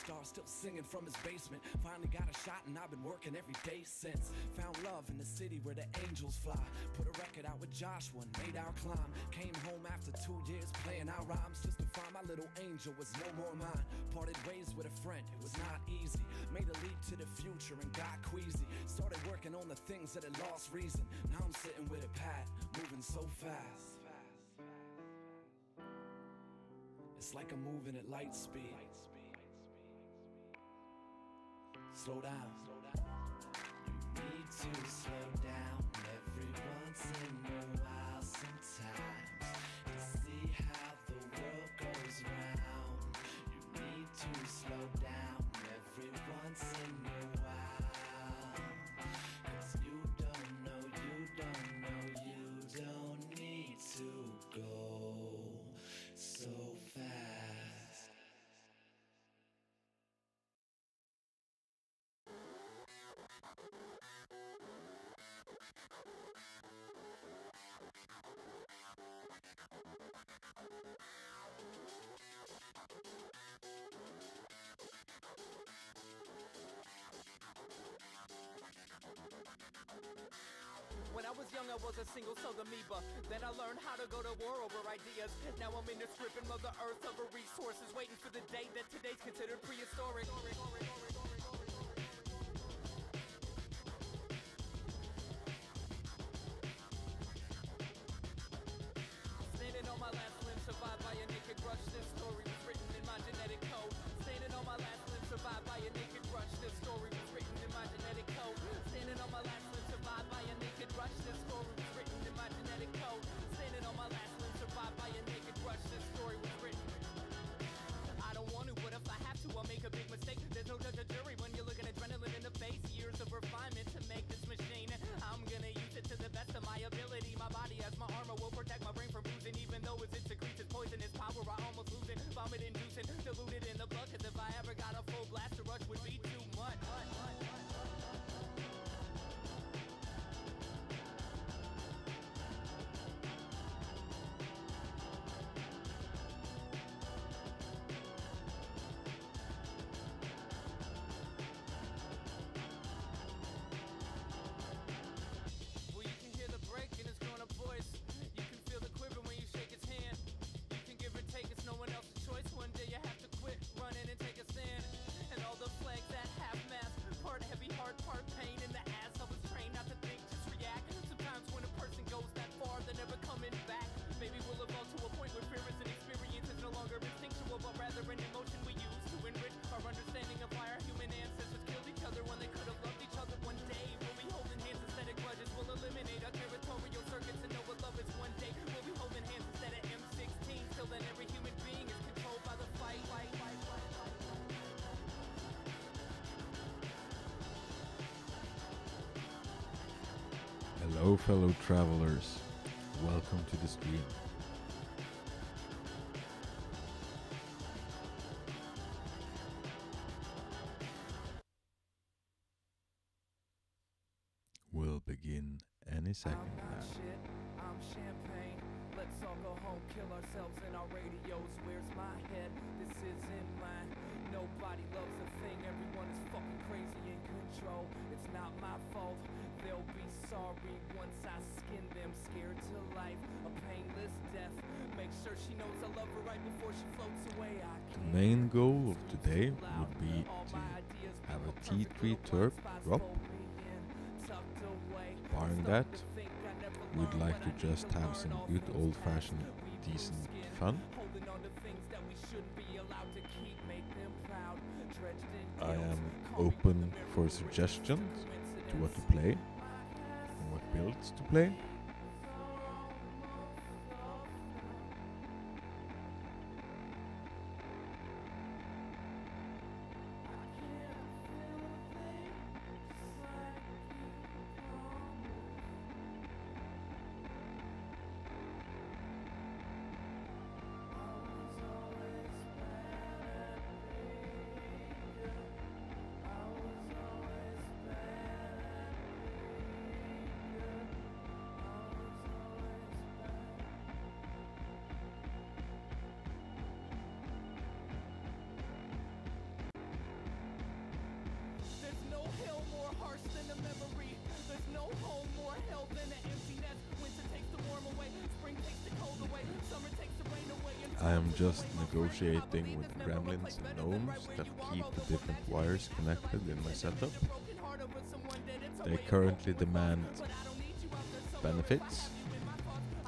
star still singing from his basement. Finally got a shot and I've been working every day since. Found love in the city where the angels fly. Put a record out with Joshua and made our climb. Came home after 2 years playing our rhymes just to find my little angel was no more mine. Parted ways with a friend, it was not easy. Made a leap to the future and got queasy. Started working on the things that had lost reason. Now I'm sitting with a pad, moving so fast. It's like I'm moving at light speed. Slow down. You need to slow down every once in a while sometimes to see how the world goes round. You need to slow down every once in a while, 'cause you don't know, you don't need to go so fast. When I was young, I was a single-celled amoeba. Then I learned how to go to war over ideas. Now I'm in the stripping Mother Earth of her resources, waiting for the day that today's considered prehistoric. Standing on my last limb, survived by a naked brush. This story was written in my genetic code. Standing on my last limb, survived by a naked brush. This story was written in my genetic code. Standing on my last limb, survived by a naked brush. This story was written in my genetic code. Standing on my last limb, survived by a naked brush. This story was written. I don't want to, but if I have to, I'll make a big mistake. There's no judge or jury when you're looking adrenaline in the face. Years of refinement to make this machine. I'm gonna use it to the best of my ability. My body as my armor will protect my brain from bruising. Even though it secretes its poisonous power, I almost lose it. Vomit inducing, diluted in the blood. 'Cause if I ever got a full blast, the rush would be too much. Hello fellow travelers, welcome to the stream. We'll begin any second I'm not now. shit, I'm champagne. Let's all go home, kill ourselves in our radios. Where's my head? This isn't mine. Nobody loves a thing, everyone is fucking crazy in control. It's not my fault, they'll be sorry once I skin them. Scared to life, a painless death. Make sure she knows I love her right before she floats away. The main goal of today would be to have a T3 Turp drop. Barring that, we'd like to just have some good old-fashioned decent fun. I am open for suggestions to what to play and what builds to play. no home, more hell than an empty nest. Winter takes the warm away, spring takes the cold away, summer takes the rain away. I am just negotiating with gremlins and gnomes that keep the different wires connected in my setup. They currently demand benefits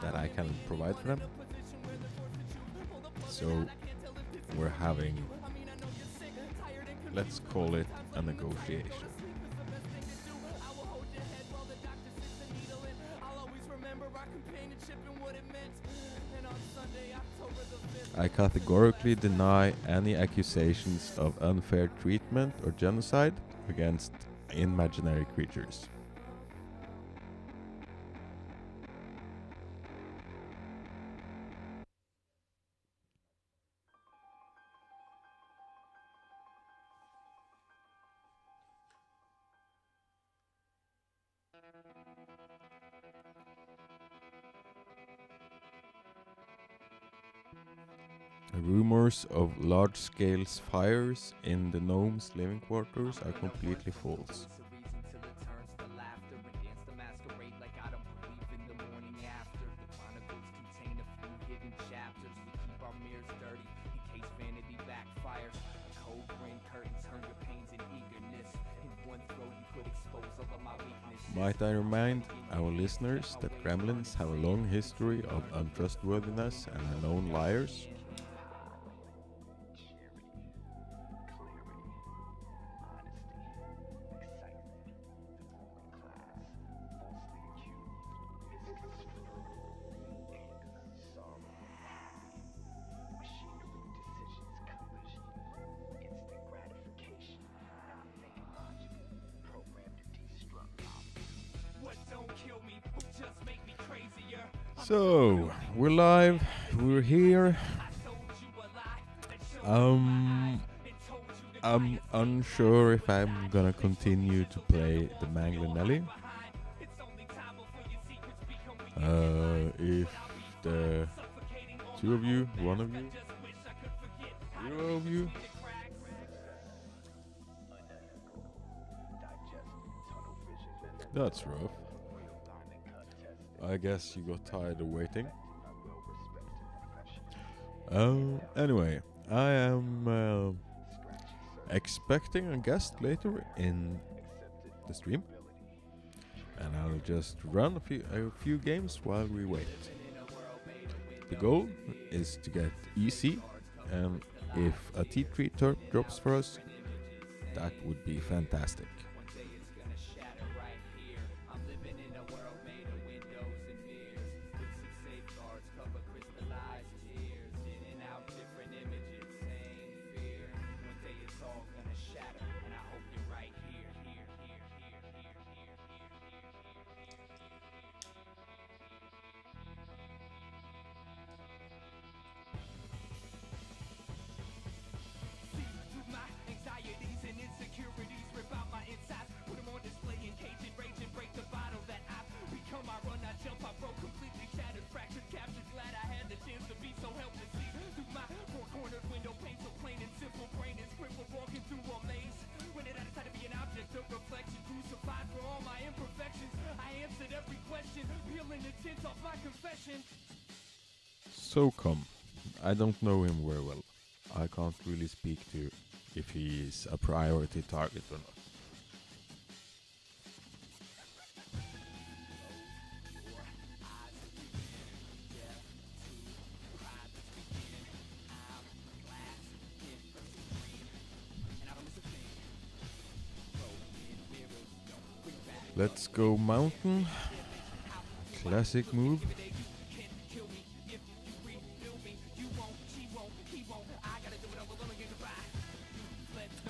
that I can provide for them. So we're having, let's call it a negotiation. I categorically deny any accusations of unfair treatment or genocide against imaginary creatures. Rumors of large-scale fires in the gnomes' living quarters are completely false. Might I remind our listeners that gremlins have a long history of untrustworthiness and are known liars? So, we're live, we're here. I'm unsure if I'm gonna continue to play the Manglinelli. If the two of you, one of you, zero of you, that's rough. I guess you got tired of waiting. Anyway, I am expecting a guest later in the stream, and I'll just run a few games while we wait. The goal is to get EC, and if a T3 turp drops for us, that would be fantastic. So come, I don't know him very well. I can't really speak to if he is a priority target or not. Let's go mountain. Classic move.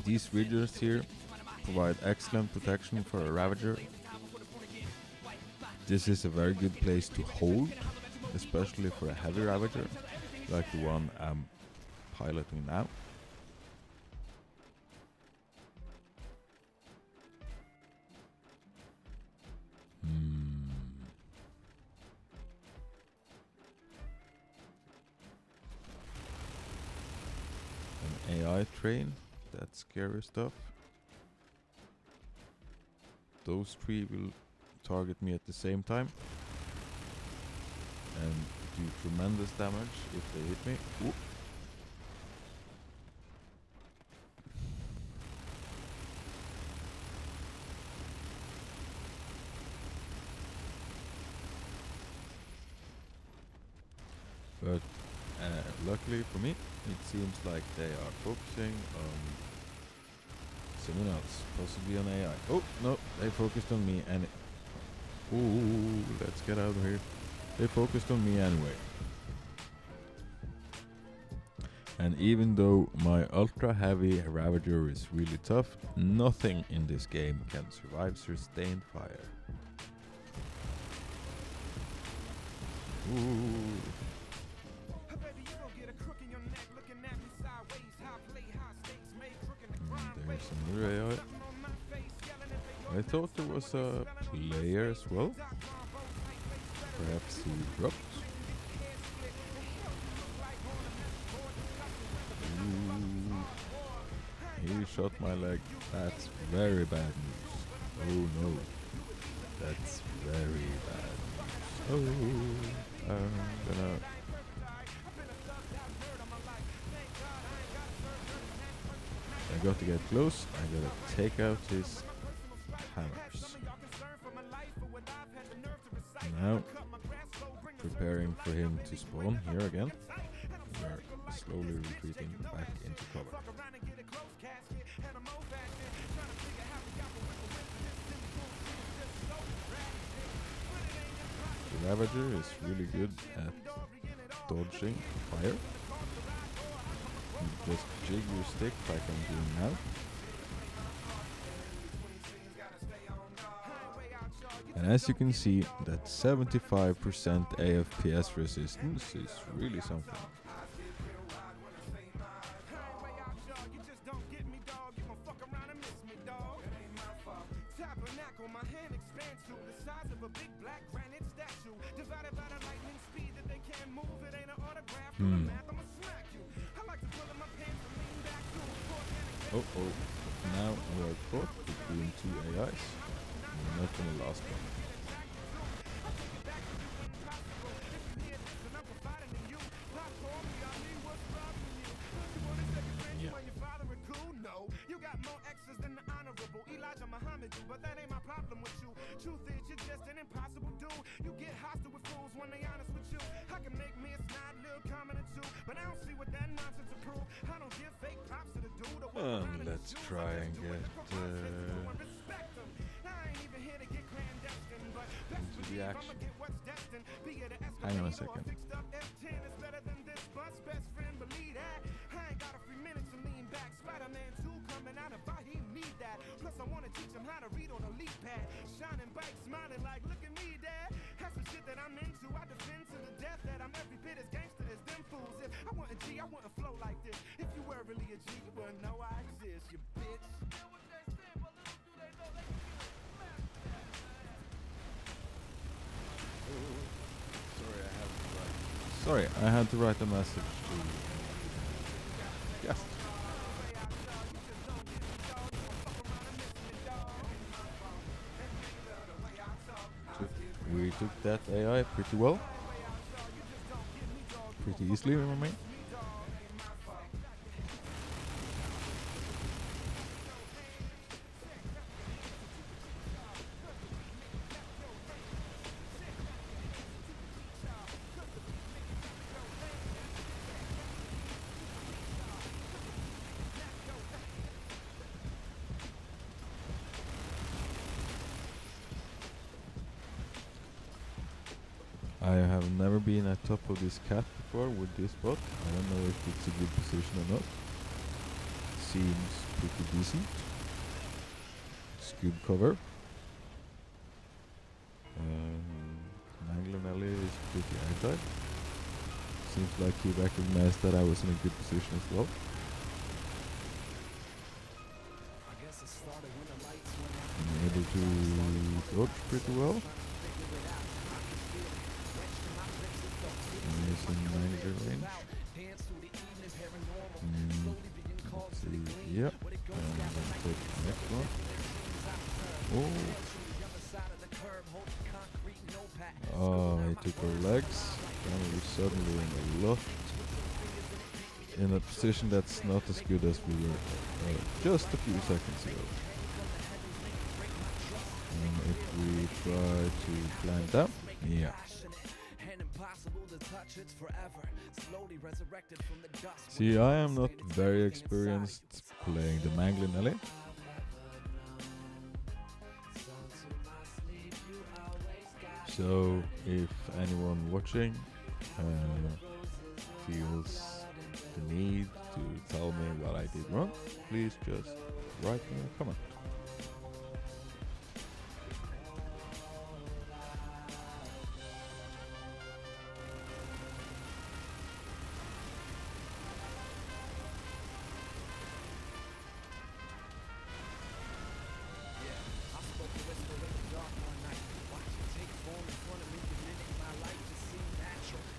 These ridges here provide excellent protection for a Ravager. This is a very good place to hold, especially for a heavy Ravager, like the one I'm piloting now. An AI train. That's scary stuff. Those three will target me at the same time and do tremendous damage if they hit me. Ooh. But luckily for me, it seems like they are focusing on someone else, possibly on AI. Oh, no, they focused on me and... Ooh, let's get out of here. They focused on me anyway. And even though my ultra heavy Ravager is really tough, nothing in this game can survive sustained fire. Ooh. There's another AI. I thought there was a player as well. Perhaps he dropped. Ooh. He shot my leg. That's very bad news. Oh no. That's very bad news. Oh, I'm gonna... I got to get close. I gotta take out his hammers. Now, preparing for him to spawn here again. We are slowly retreating back into cover. The Ravager is really good at dodging fire. You just jig your stick like I'm doing now. And as you can see, that 75% AFPS resistance is really something. Oh, now we are caught between two AIs. We're not gonna last one. Yeah. You got more exes than the honorable Elijah Muhammad, but that ain't my problem with you. Truth is, you're just an impossible dude. You get hostile with fools when they honest with you. I can make me a snide little comment or two, but I don't see what that nonsense will prove. I don't give fake props to the dude. Let's try and get into the action. Hang on a second. Plus I wanna teach him how to read on a leap pad. Shining bright, smiling like, look at me, dad. That's some shit that I'm into. I defend to the death that I'm every bit as gangster as them fools. If I wasn't G, I wouldn't flow like this. If you were really a G, you wouldn't know I exist, you bitch. Sorry, I had to write a message to... Yes. We took that AI pretty well. Pretty easily, I mean. I have never been at top of this cat before with this bot. I don't know if it's a good position or not. Seems pretty decent. It's good cover. Nanglinelli is pretty agile. Seems like he recognized that I was in a good position as well. I'm able to dodge pretty well. Using manager range. Let's see. Yep. And then take the next one. Oh. Oh, he took our legs. And we're suddenly in a lot. In a position that's not as good as we were just a few seconds ago. And if we try to climb down, yeah. See, I am not very experienced playing the Manglinelli. So, if anyone watching feels the need to tell me what I did wrong, please just write me a comment.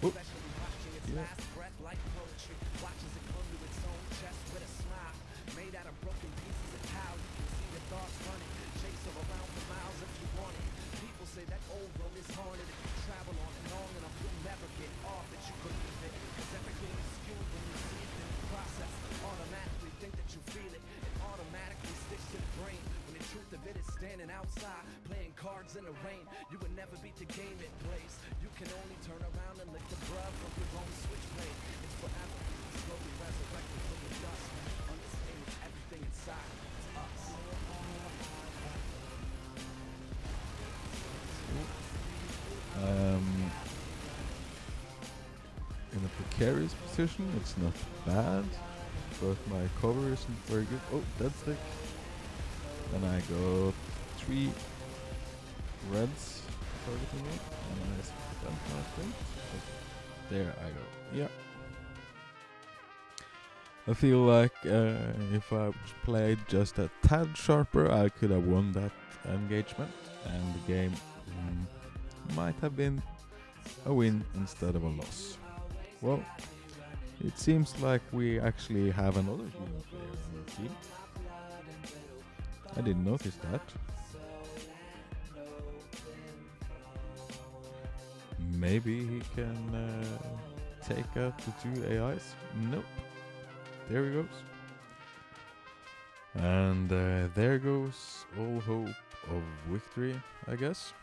Oh. Yeah. Standing outside, playing cards in the rain. You would never beat the game it plays. You can only turn around and lick the blood from your own switchblade. It's forever, slowly resurrected from the dust. Understand everything inside, it's us. In a precarious position, it's not bad, but my cover isn't very good. Oh, dead stick. And I got 3 reds targeting me, and I spent my thing. There I go. Yeah. I feel like if I played just a tad sharper, I could have won that engagement, and the game might have been a win instead of a loss. Well, it seems like we actually have another human player on the team. I didn't notice that. Maybe he can take out the 2 AIs. Nope. There he goes. And there goes all hope of victory, I guess.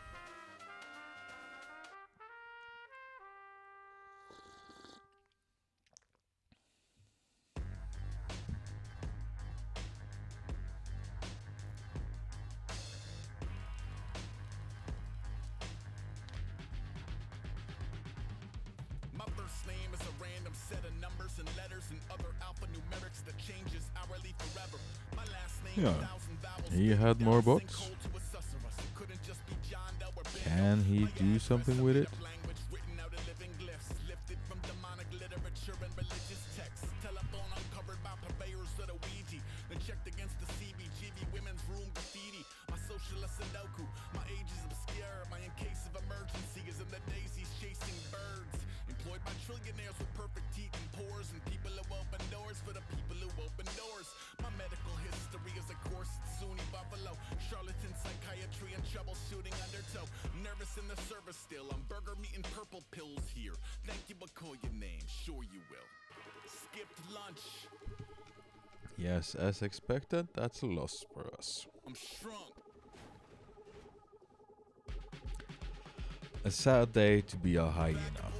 Name is a random set of numbers and letters and other alphanumerics that changes hourly forever. My last name Yeah, he had more bots. Can he do something with it? Trillionaires with perfect teeth and pores, and people who open doors for the people who open doors. My medical history is a course at SUNY Buffalo, charlatan psychiatry and troubleshooting undertow. Nervous in the service still, I'm burger meat and purple pills here. Thank you, but call your name, sure you will. Skipped lunch. Yes, as expected, that's a loss for us. I'm shrunk. A sad day to be a hyena.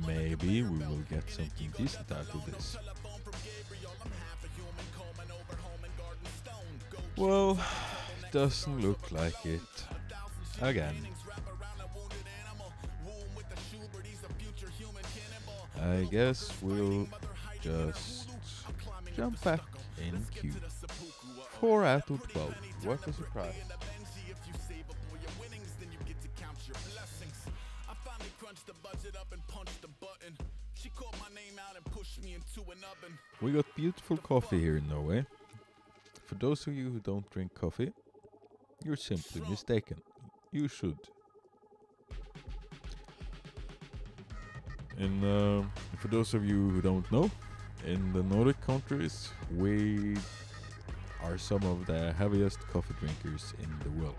Maybe we will get something decent out of this. Well, doesn't look like it. Again. I guess we'll just jump back in queue. 4 out of 12. What a surprise. We got beautiful coffee here in Norway. For those of you who don't drink coffee, you're simply mistaken. You should. For those of you who don't know, in the Nordic countries, we are some of the heaviest coffee drinkers in the world.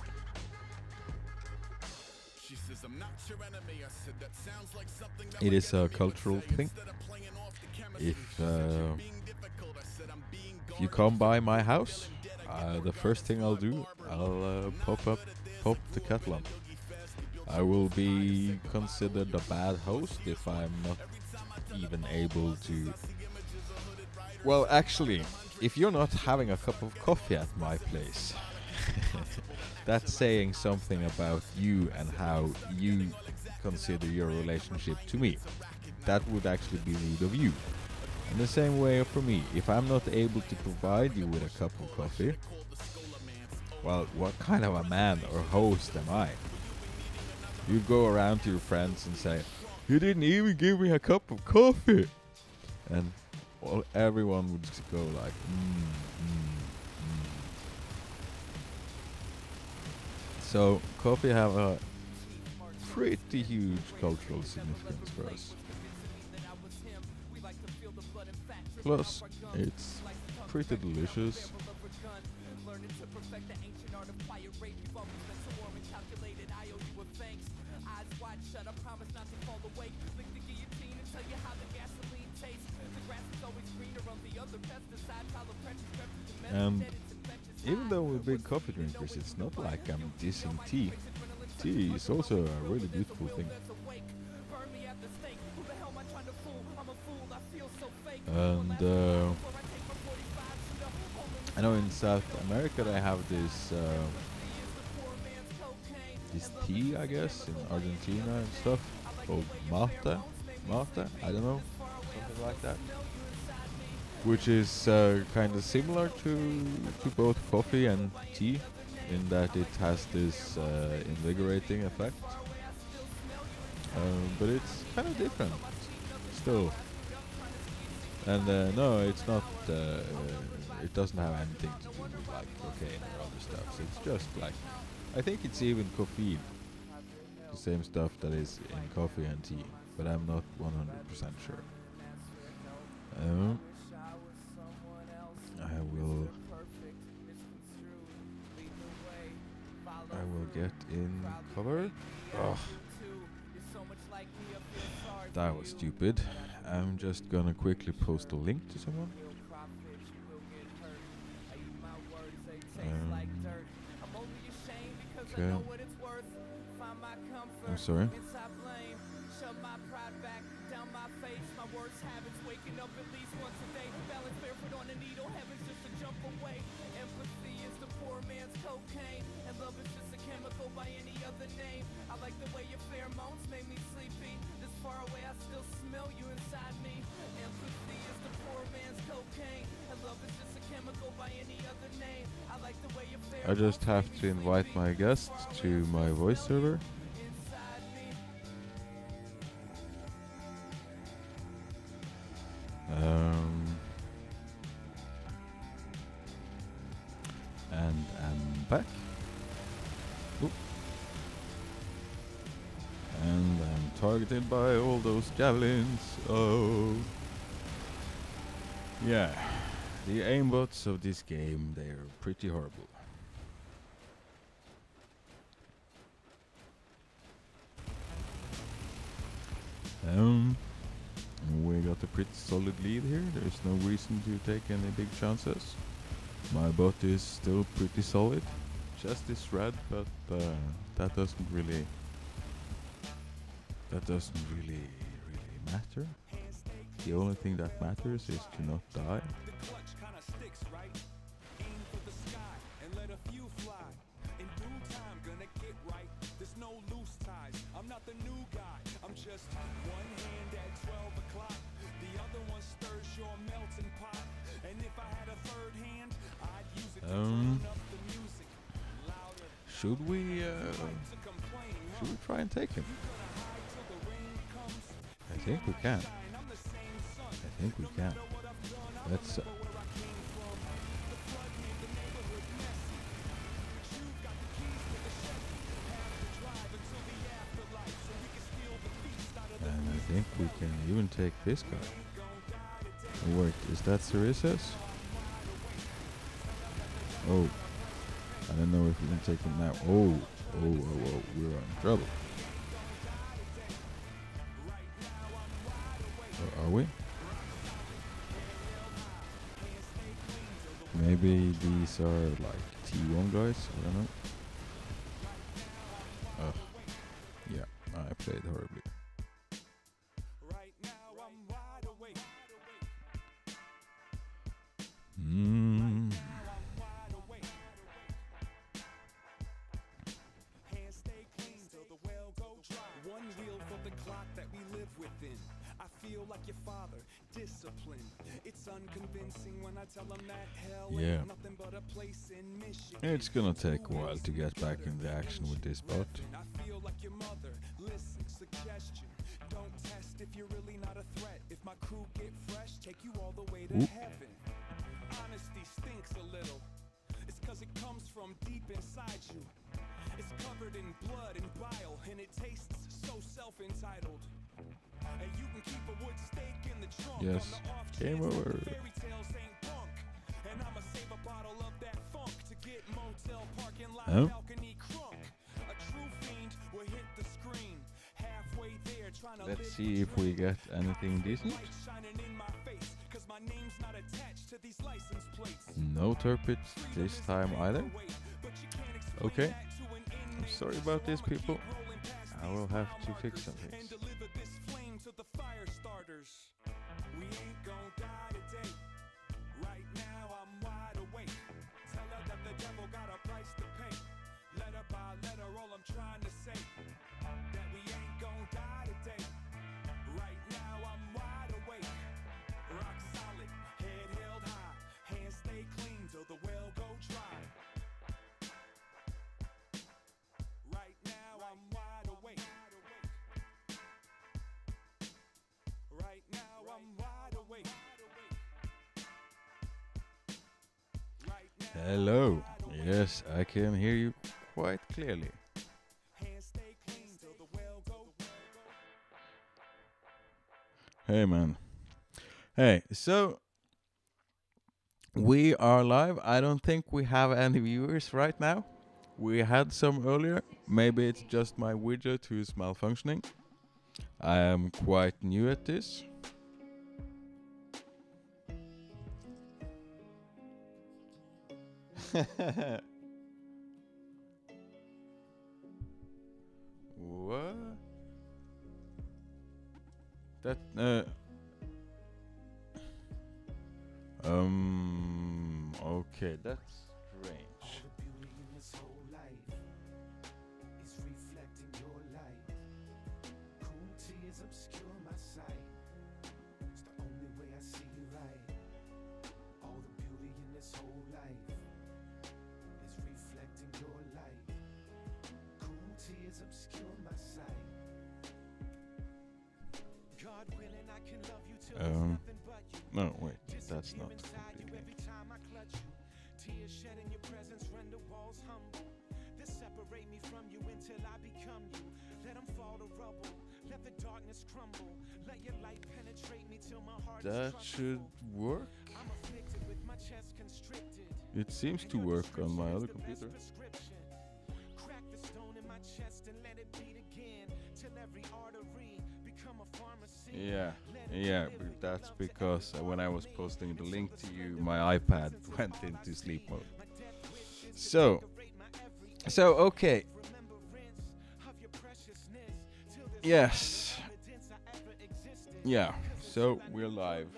She says, I'm not your enemy. I said, that sounds like something that It my is a enemy would cultural say. thing. Instead of playing off the chemistry, If she said, you're being difficult. I said, I'm being if you garbage. come by If my you house, feel him dead, I get the first thing I'll do, I'll pop the kettle on. I will be considered a bad host if I'm not even able to. Well, actually, if you're not having a cup of coffee at my place, that's saying something about you and how you consider your relationship to me. That would actually be rude of you. In the same way for me, if I'm not able to provide you with a cup of coffee, well, what kind of a man or host am I? You go around to your friends and say, you didn't even give me a cup of coffee! And everyone would just go like, So, coffee have a pretty huge cultural significance for us. Plus, it's pretty delicious. And even though we're big coffee drinkers, it's not like I'm dissing tea. Tea is also a really beautiful thing. And I know in South America they have this tea, I guess, in Argentina and stuff, called mate. Mate? I don't know, something like that. Which is kind of similar to both coffee and tea, in that it has this invigorating effect. But it's kind of different still. And no, it's not. It doesn't have anything to do with like cocaine or other stuff. So it's just like, I think it's even caffeine, the same stuff that is in coffee and tea, but I'm not 100% sure. I will get in cover. Ugh. That was stupid. I'm just gonna quickly post a link to someone. Okay. I'm sorry. I just have to invite my guest to my voice server. And I'm back. Oop. And I'm targeted by all those javelins. Oh. Yeah. The aimbots of this game, they're pretty horrible. We got a pretty solid lead here. There's no reason to take any big chances. My bot is still pretty solid. Chest is red, but that doesn't really matter. The only thing that matters is to not die. Should we try and take him? I think we can. Let's and I think we can even take this guy. Oh, wait, is that Ceresus? Oh, I don't know if we can take him now. Oh, we're in trouble. Or are we? Maybe these are like T1 guys, I don't know. Yeah, I played horribly. One wheel for the clock that we live within. I feel like your father, discipline. It's unconvincing when I tell him that hell ain't nothing but a place in Michigan. It's gonna take a while to get back in the action with this bot. I feel like your mother. Listen, suggestion. Don't test if you're really not a threat. If my crew get fresh, take you all the way to heaven. Honesty stinks a little. It's cause it comes from deep inside you. It's covered in blood and bile, and it tastes so self-entitled. And you can keep a wood stake in the trunk. Yes. On the off Game chance over. that the fairy tales ain't bunk. And I'ma save a bottle of that funk to get motel parking lot balcony crunk. A true fiend will hit the screen. Halfway there trying to Let's see if we get anything decent. light shining in my face, 'cause my name's not attached to these license plates. No turpits this time either. Okay. I'm sorry about this, people. I will have to fix some And things. deliver this flame to the fire starters. We ain't gon' die today. Right now I'm wide awake. Tell her that the devil got a price to pay. Letter by letter, all I'm trying to say, that we ain't gon' die today. Right now I'm wide awake. Rock solid, head held high. Hands stay clean till the well go dry. Right now I'm wide awake. Right now I'm wide awake. Right now Hello. Yes, I can hear you quite clearly. hands stay clean till the well go. Hey, man. Hey, so we are live. I don't think we have any viewers right now. We had some earlier. Maybe it's just my widget who's malfunctioning. I am quite new at this. What? That okay, that's strange. The beauty in this whole life is reflecting your light. Cool tears obscure my sight. It's the only way I see right. All the beauty in this whole life is reflecting your light. Cool tears obscure my sight. God willing, I can love you till there's nothing but you. No, wait, that's not completely. Every time I clutch you, tears shed in your presence render walls humble. This separate me from you until I become you. Let them fall to rubble, let the darkness crumble. Let your light penetrate me till my heart That is should work. I'm afflicted with my chest constricted. It seems to work on my other computer. Crack the stone in my chest and let it beat again till every artery become a pharmacy. Yeah, but that's because when I was posting the link to you, my iPad went into sleep mode. So okay. Yes. Yeah, so we're live.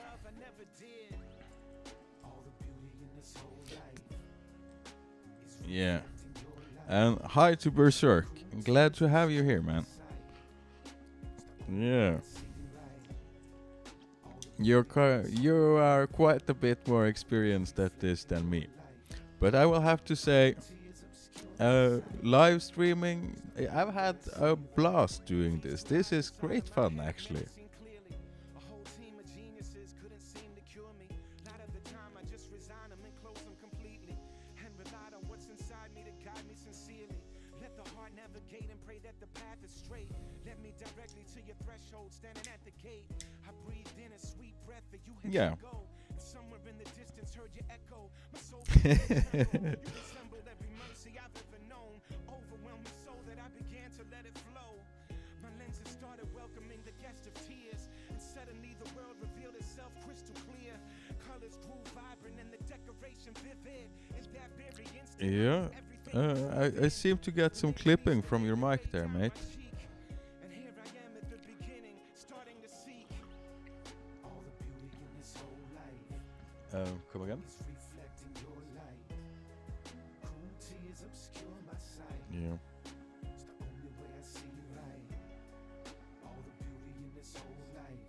Yeah. And hi to Berserk. Glad to have you here, man. Yeah. You are quite a bit more experienced at this than me. But I will have to say, live streaming, I've had a blast doing this. This is great fun, actually. that the path is straight. Led me directly to your threshold, standing at the gate. I breathed in a sweet breath that you had Yeah. to go. And somewhere in the distance heard your echo. My soul you resembled every mercy I've ever known. Overwhelmed me so that I began to let it flow. My lenses started welcoming the guest of tears. And suddenly the world revealed itself crystal clear. Colors grew vibrant and the decoration vivid. In that very instant, Yeah. I seem to get some clipping from your mic there, mate. and here I am at the beginning, starting to seek all the beauty in this whole life. Come again? It's reflecting your light. Cool tears obscure my sight. Yeah. It's the only way I see right. All the beauty in this whole life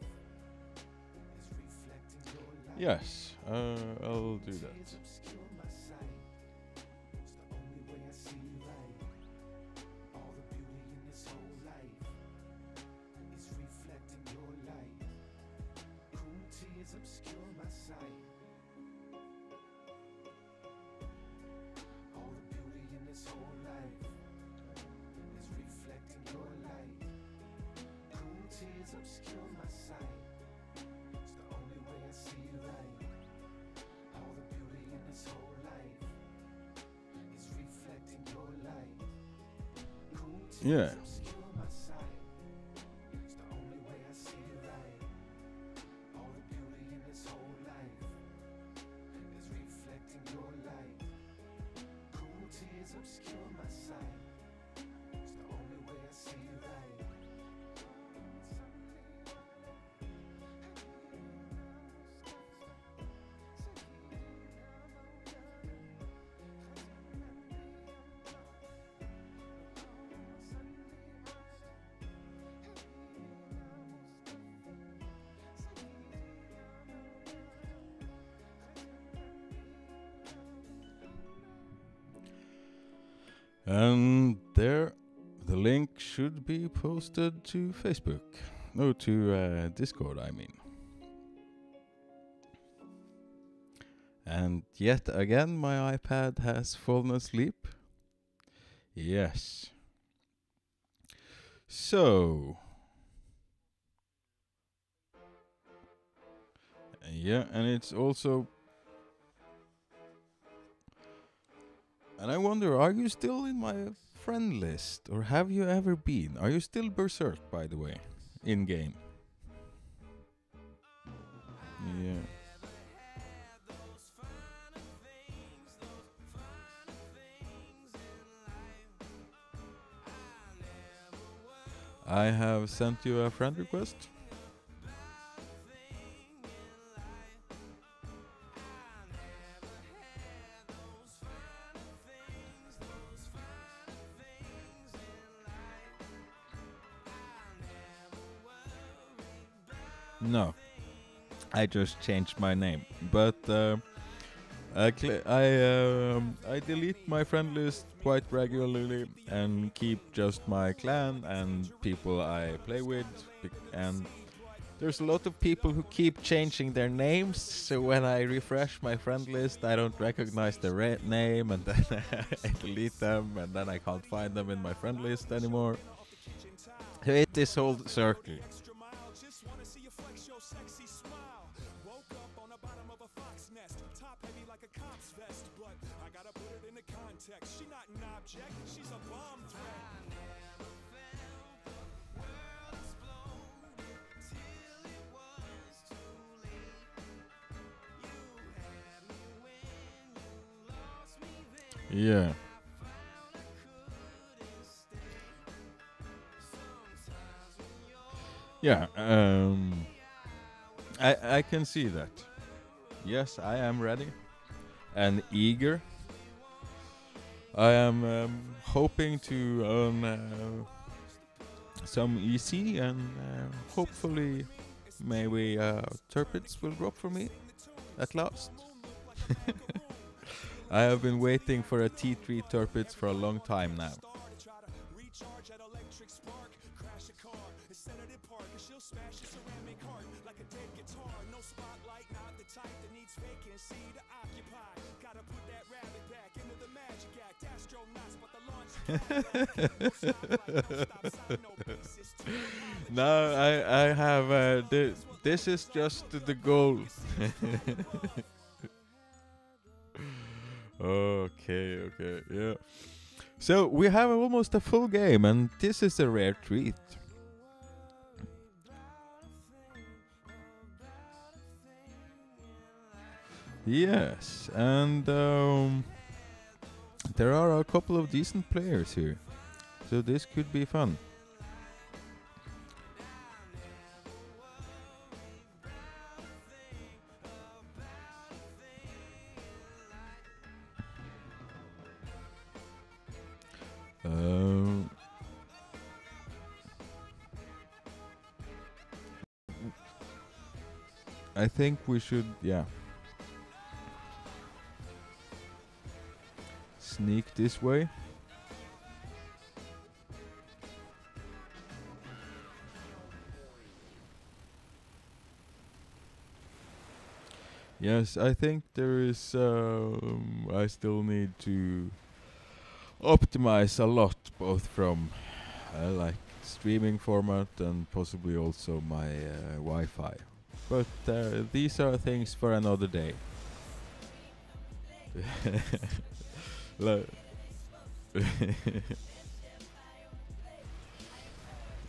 is reflecting your light. Yes, I'll do that. Tears obscure my sight. It's the only way I see right. All the beauty in this whole life is reflecting your light. Cool tears obscure my sight. All the beauty in this whole life is reflecting your light. Cool tears obscure my sight. It's the only way I see right. All the beauty in this whole life is reflecting your light. Cool tears Yeah. obscure my sight. It's the only way I see right. All the beauty in this whole life is reflecting your light. Cool tears obscure my sight. It's the only way I see right. And there, the link should be posted to Facebook. No, to Discord, I mean. And yet again, my iPad has fallen asleep. Yes. So. Yeah, and it's also. And I wonder, are you still in my friend list? Or have you ever been? Are you still Berserk, by the way? In game. Yeah. I have sent you a friend request. No, I just changed my name, but I delete my friend list quite regularly and keep just my clan and people I play with. And there's a lot of people who keep changing their names, so when I refresh my friend list, I don't recognize the name, and then I delete them, and then I can't find them in my friend list anymore. So it's this whole circle. She not an object, she's a bomb threat. Yeah. Yeah, I can see that. Yes, I am ready and eager. I am hoping to earn some EC, and hopefully maybe turpits will drop for me at last. I have been waiting for a T3 turpits for a long time now. No, I have. This is just the goal. Okay, yeah. So we have almost a full game, and this is a rare treat. Yes, and there are a couple of decent players here, so this could be fun. I think we should, yeah, sneak this way. Yes, I think there is. I still need to optimize a lot, both from like streaming format and possibly also my Wi-Fi. But these are things for another day.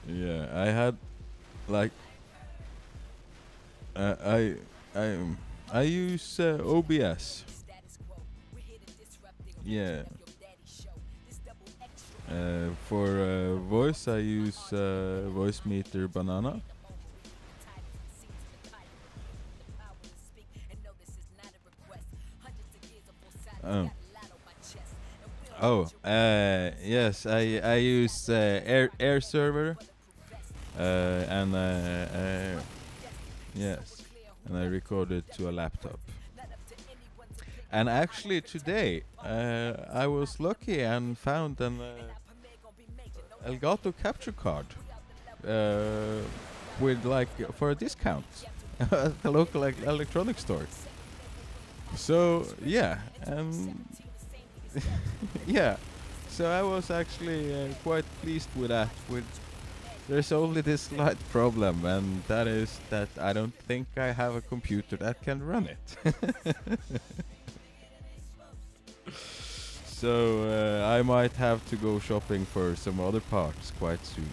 Yeah, I had like I use OBS. Yeah. For voice, I use Voice Meter Banana. Yes, I use Air Server, and yes, and I record it to a laptop. And actually today, I was lucky and found an Elgato capture card with for a discount at the local electronics store. So yeah, yeah. So I was actually quite pleased with that. There's only this slight problem, and that is that I don't think I have a computer that can run it. So I might have to go shopping for some other parts quite soon.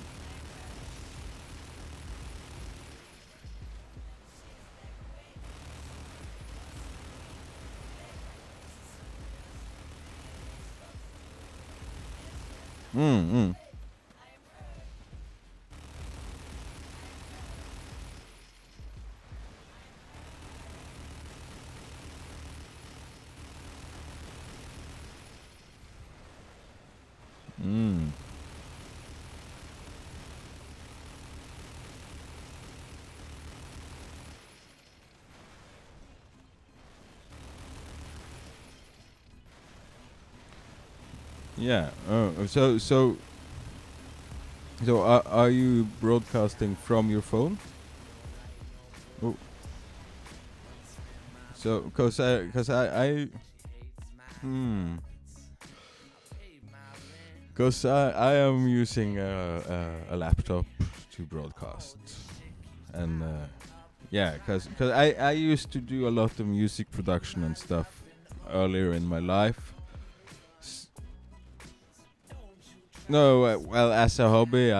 Yeah. So are you broadcasting from your phone? Oh. So, cause I am using a laptop to broadcast, and yeah, cause I used to do a lot of music production and stuff earlier in my life. No, well, as a hobby,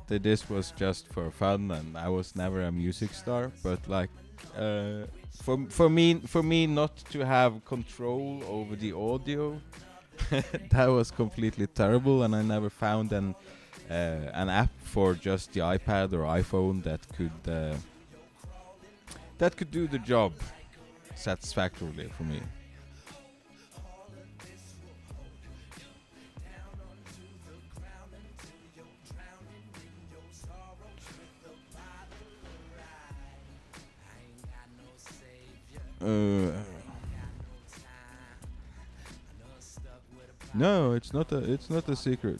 this was just for fun, and I was never a music star. But like, for me not to have control over the audio, that was completely terrible, and I never found an app for just the iPad or iPhone that could do the job satisfactorily for me. No, it's not a secret.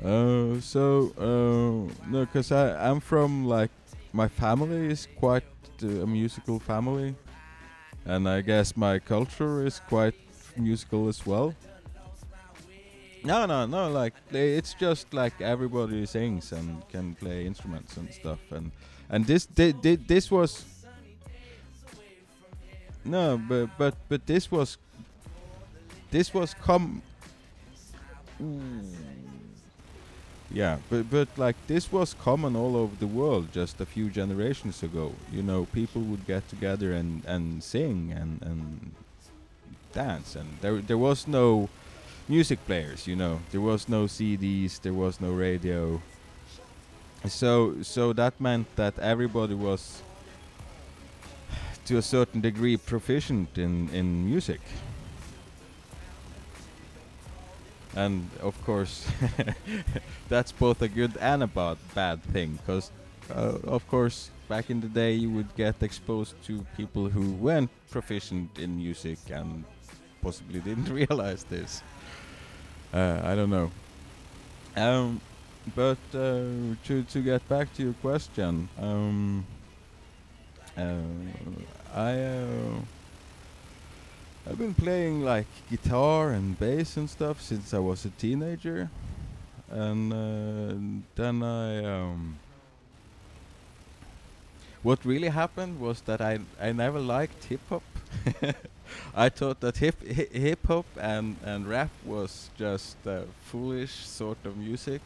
No, cause I'm from my family is quite a musical family, and I guess my culture is quite musical as well. No. Like it's just like everybody sings and can play instruments and stuff, and this was no, but this was com. Yeah, but like this was common all over the world just a few generations ago. You know, people would get together and sing and dance, and there was no music players. You know, there was no CDs, there was no radio. So that meant that everybody was to a certain degree proficient in music. And of course, that's both a good and a bad thing, because of course, back in the day, you would get exposed to people who weren't proficient in music and possibly didn't realize this. I don't know. But to get back to your question, I've been playing like guitar and bass and stuff since I was a teenager, and then what really happened was that I never liked hip hop. I thought that hip hop and rap was just foolish sort of music,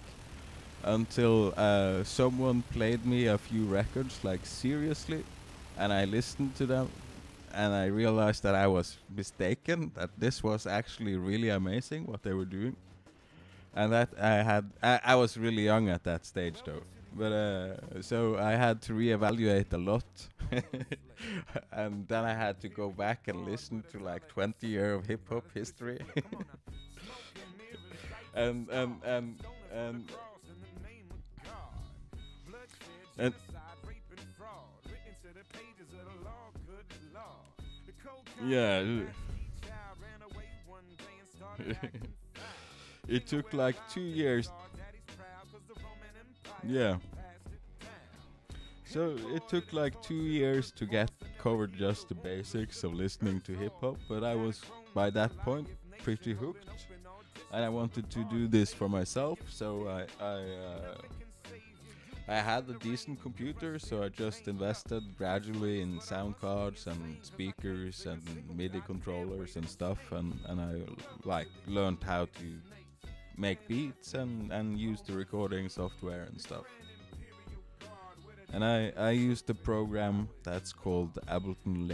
until someone played me a few records like seriously, and I listened to them. And I realized that I was mistaken, that this was actually really amazing what they were doing. And that I was really young at that stage though. But so I had to reevaluate a lot. And then I had to go back and listen to like 20 years of hip hop history. and yeah. It took like 2 years. Yeah. So it took like 2 years to get covered just the basics of listening to hip hop, but I was by that point pretty hooked, and I wanted to do this for myself. So I had a decent computer, so I just invested gradually in sound cards and speakers and MIDI controllers and stuff, and I like learned how to make beats and use the recording software and stuff. And I used a program that's called Ableton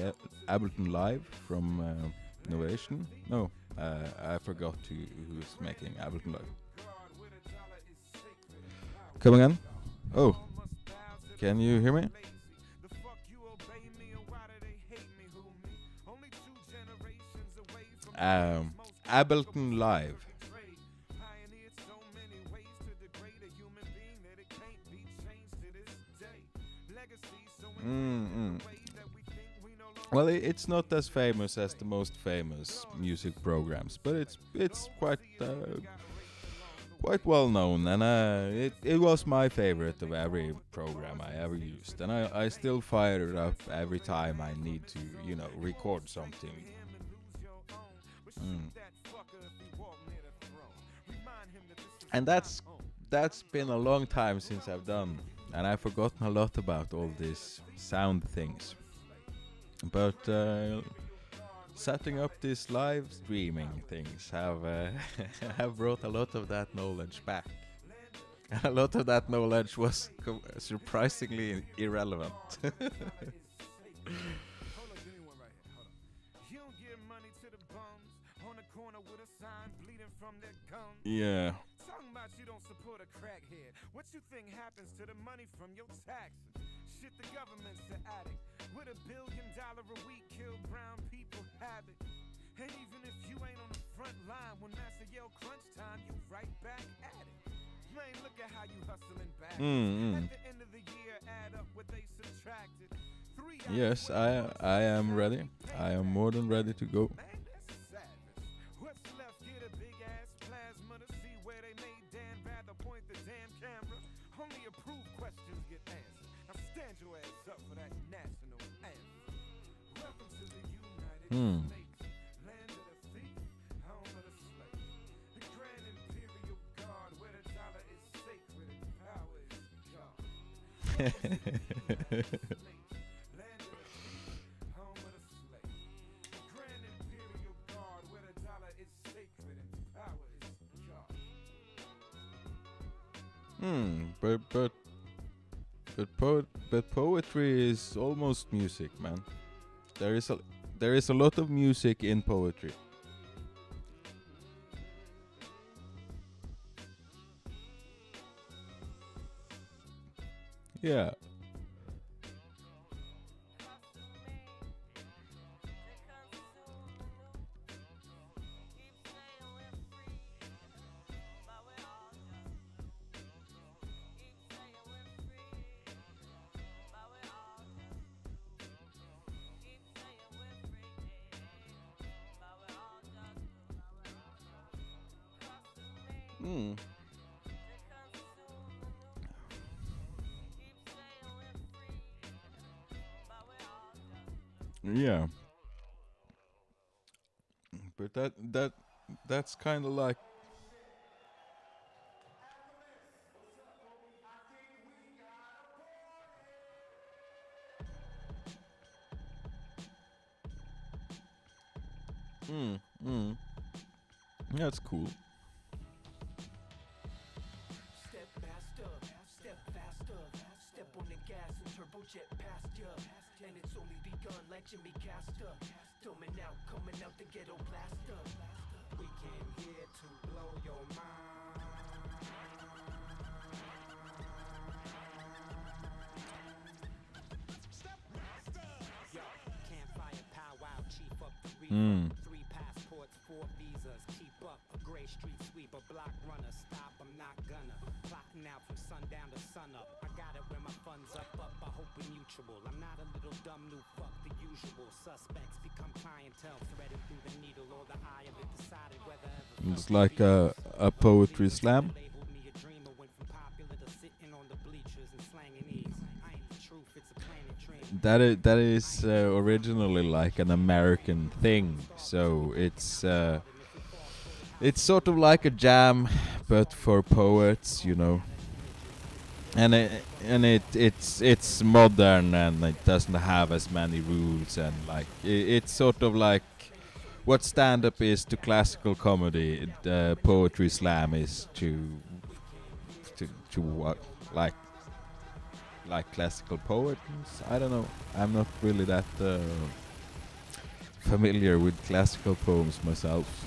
Live from Novation. No, I forgot who's making Ableton Live. Come again? Oh, can you hear me? Ableton Live. Well, it's not as famous as the most famous music programs, but it's quite well known, and it was my favorite of every program I ever used, and I still fire it up every time I need to, you know, record something. And that's been a long time since I've done, and I've forgotten a lot about all these sound things. But setting up these live streaming things have brought a lot of that knowledge back. A lot of that knowledge was surprisingly irrelevant. Yeah. Talking about you don't support a crackhead. What you think happens to the money from your taxes? Shit, the government's the addict. With $1 billion a week, kill brown people habit. And even if you ain't on the front line, when Master yell crunch time, you right back at it. Man, look at how you hustling back. At the end of the year, add up what they subtracted. Yes, I am ready. I am more than ready to go. Home of the slave. Grand Imperial Guard, where the dollar is sacred and power is God. But poetry is almost music, man. There is a lot of music in poetry. Yeah. Mm. Yeah. But that's kind of like mm, mm. That's cool. Step faster, step faster, step on the gas and turbojet past ya. And it's only begun like Jimmy Castor. Coming out the ghetto blaster. We came here to blow your mind. Yo, campfire powwow, chief up the reef. Mm. 3 passports, 4 visas, keep up. A gray street sweeper, block runner, stop, I'm not gonna. Plotting out from sundown to sunup. I got it when my funds up, I hope we're mutual. I'm not a little dumb new fuck, the usual. Suspects become clientele, threaded through the needle or the eye of it, decided whether ever. It's like a poetry slam. Labeled me a dreamer, went from popular to sitting on the bleachers and slanging ease. I ain't the truth, it's a planet dream. That is originally like an American thing, so it's sort of like a jam, but for poets, you know. And it's modern and it doesn't have as many rules and like it's sort of like what stand-up is to classical comedy. Poetry slam is to what like classical poets. I don't know. I'm not really that familiar with classical poems myself.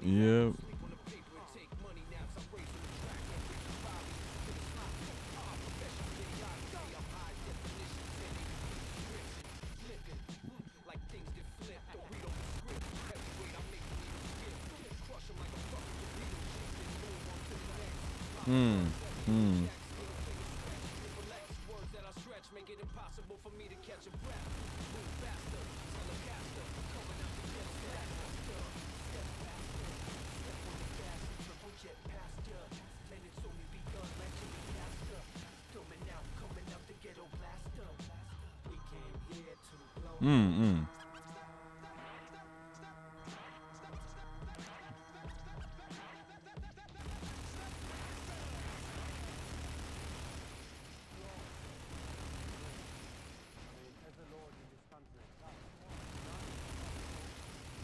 Yeah. Hmm. Hmm. Mm.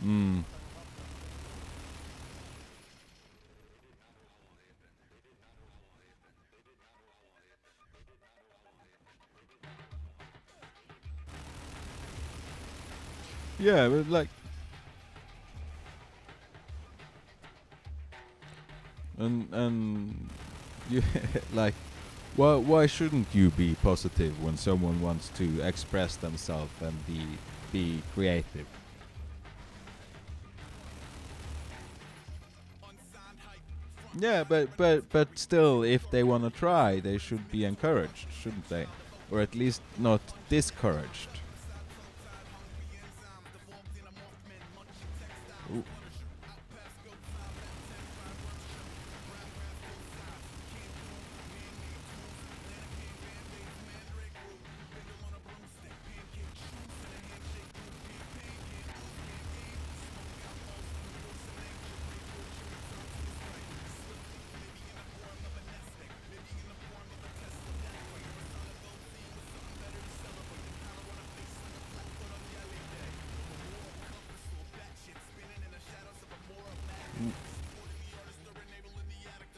Mm. Yeah, but like, and you like, why shouldn't you be positive when someone wants to express themselves and be creative? Yeah, but still, if they want to try, they should be encouraged, shouldn't they? Or at least not discouraged. Ooh.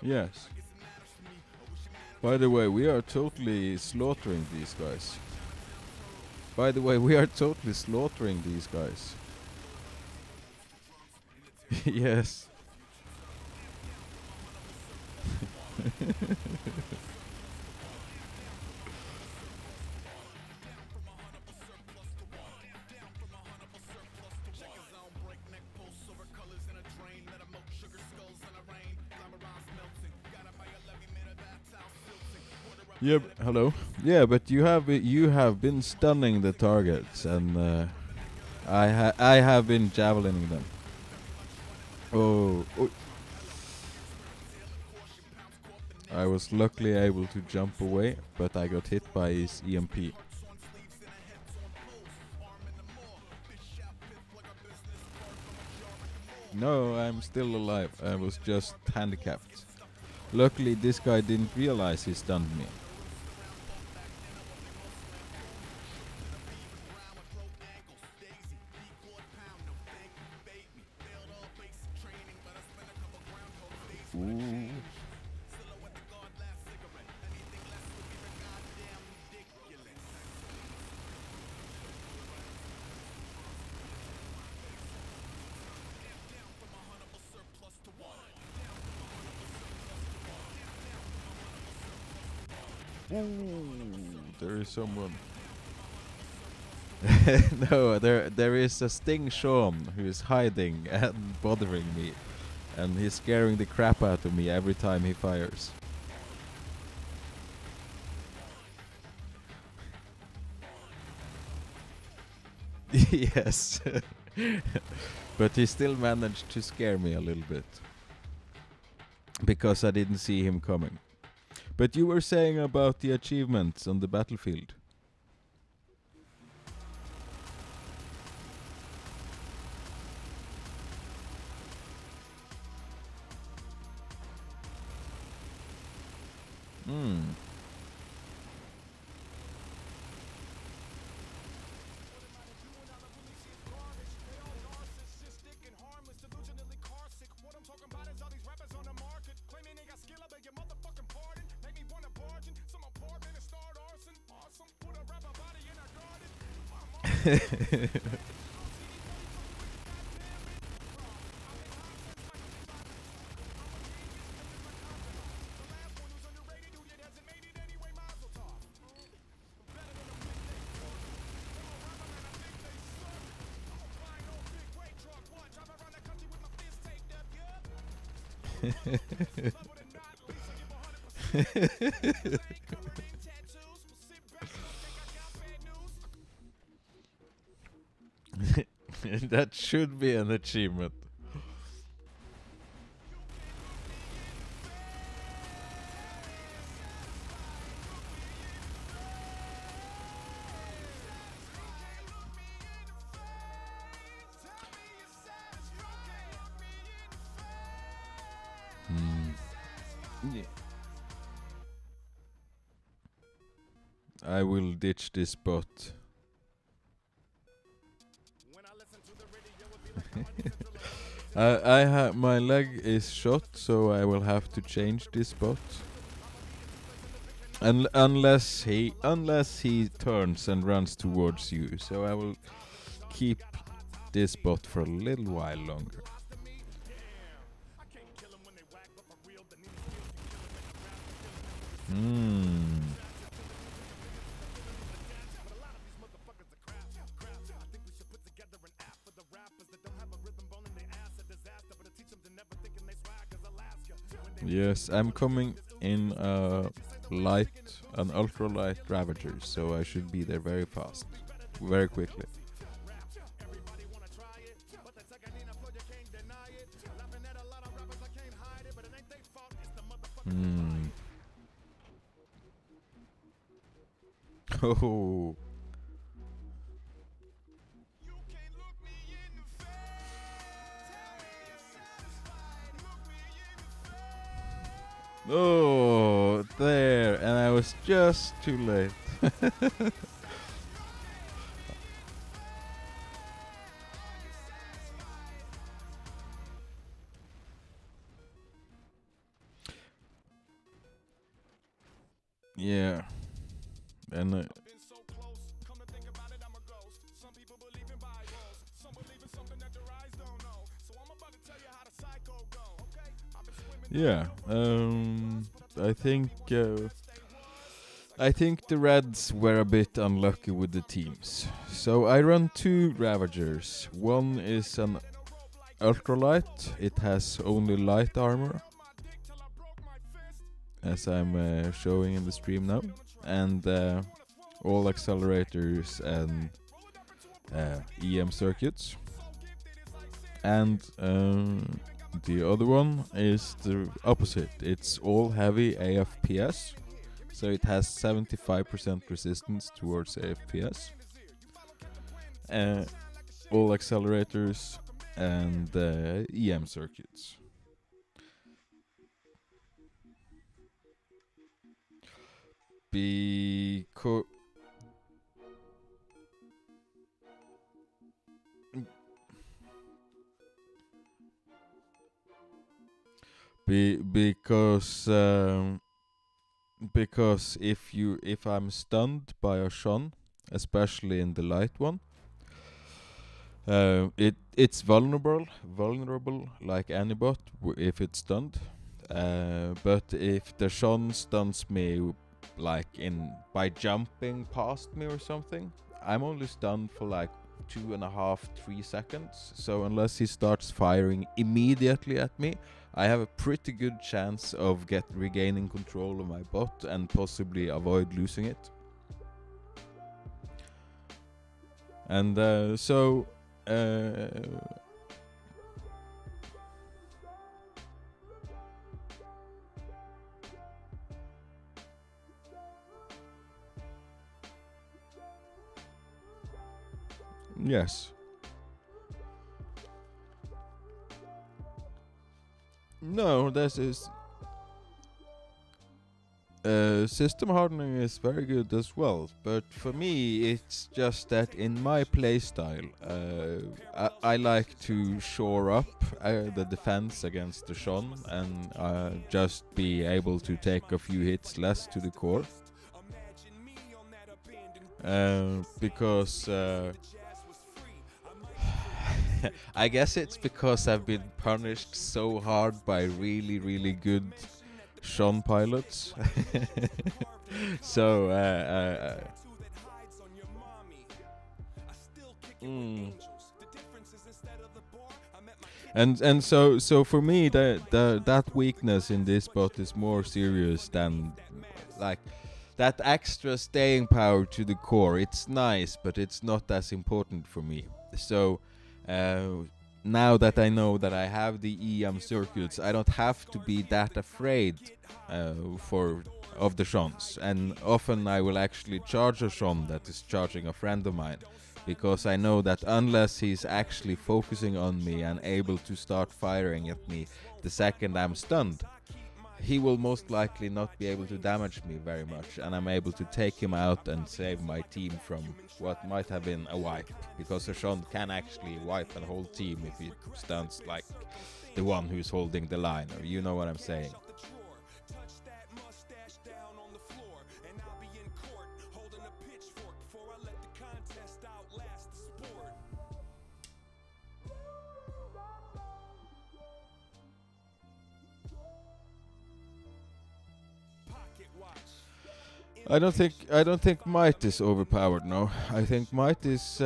Yes. By the way, we are totally slaughtering these guys. Yes. Yeah, hello. Yeah, but you have been stunning the targets, and I have been javelining them. Oh, oh. I was luckily able to jump away, but I got hit by his EMP. No, I'm still alive. I was just handicapped. Luckily, this guy didn't realize he stunned me. Ooh. There is someone. No, there is a Sting Sean who is hiding and bothering me, and he's scaring the crap out of me every time he fires. Yes. But he still managed to scare me a little bit, because I didn't see him coming. But you were saying about the achievements on the battlefield. Hmm. That should be an achievement. Yeah. I will ditch this bot. I have my leg is shot, so I will have to change this bot. Unless he turns and runs towards you, so I will keep this bot for a little while longer. Yes, I'm coming in an ultra light Ravager, so I should be there very fast, very quickly. Oh. Oh, there, and I was just too late. Yeah. And Been so close, come to think about it, I'm a ghost. Some people believe in Bibles, some believe in something that their eyes don't know. So I'm about to tell you how the cycle go, okay? I've been swimming. yeah, I think the Reds were a bit unlucky with the teams. So I run 2 Ravagers. One is an ultralight. It has only light armor, as I'm showing in the stream now, and all accelerators and EM circuits. And the other one is the opposite. It's all heavy AFPS, so it has 75% resistance towards AFPS. All accelerators and EM circuits. Because because if I'm stunned by a Shun, especially in the light one, it's vulnerable like any bot if it's stunned. But if the Shun stuns me like by jumping past me or something, I'm only stunned for like 2.5-3 seconds. So unless he starts firing immediately at me, I have a pretty good chance of regaining control of my bot and possibly avoid losing it. And yes. No, this is system hardening is very good as well, but for me it's just that in my playstyle I like to shore up the defense against the Shun and just be able to take a few hits less to the core. Because I guess it's because I've been punished so hard by really, really good Shun pilots. So, and so for me that weakness in this bot is more serious than like that extra staying power to the core. It's nice, but it's not as important for me. So now that I know that I have the EM circuits, I don't have to be that afraid of the Shuns. And often I will actually charge a Shun that is charging a friend of mine, because I know that unless he's actually focusing on me and able to start firing at me the second I'm stunned, he will most likely not be able to damage me very much, and I'm able to take him out and save my team from what might have been a wipe, because a Shun can actually wipe a whole team if he stuns like the one who's holding the line, or you know what I'm saying. I don't think Might is overpowered. No, I think Might is.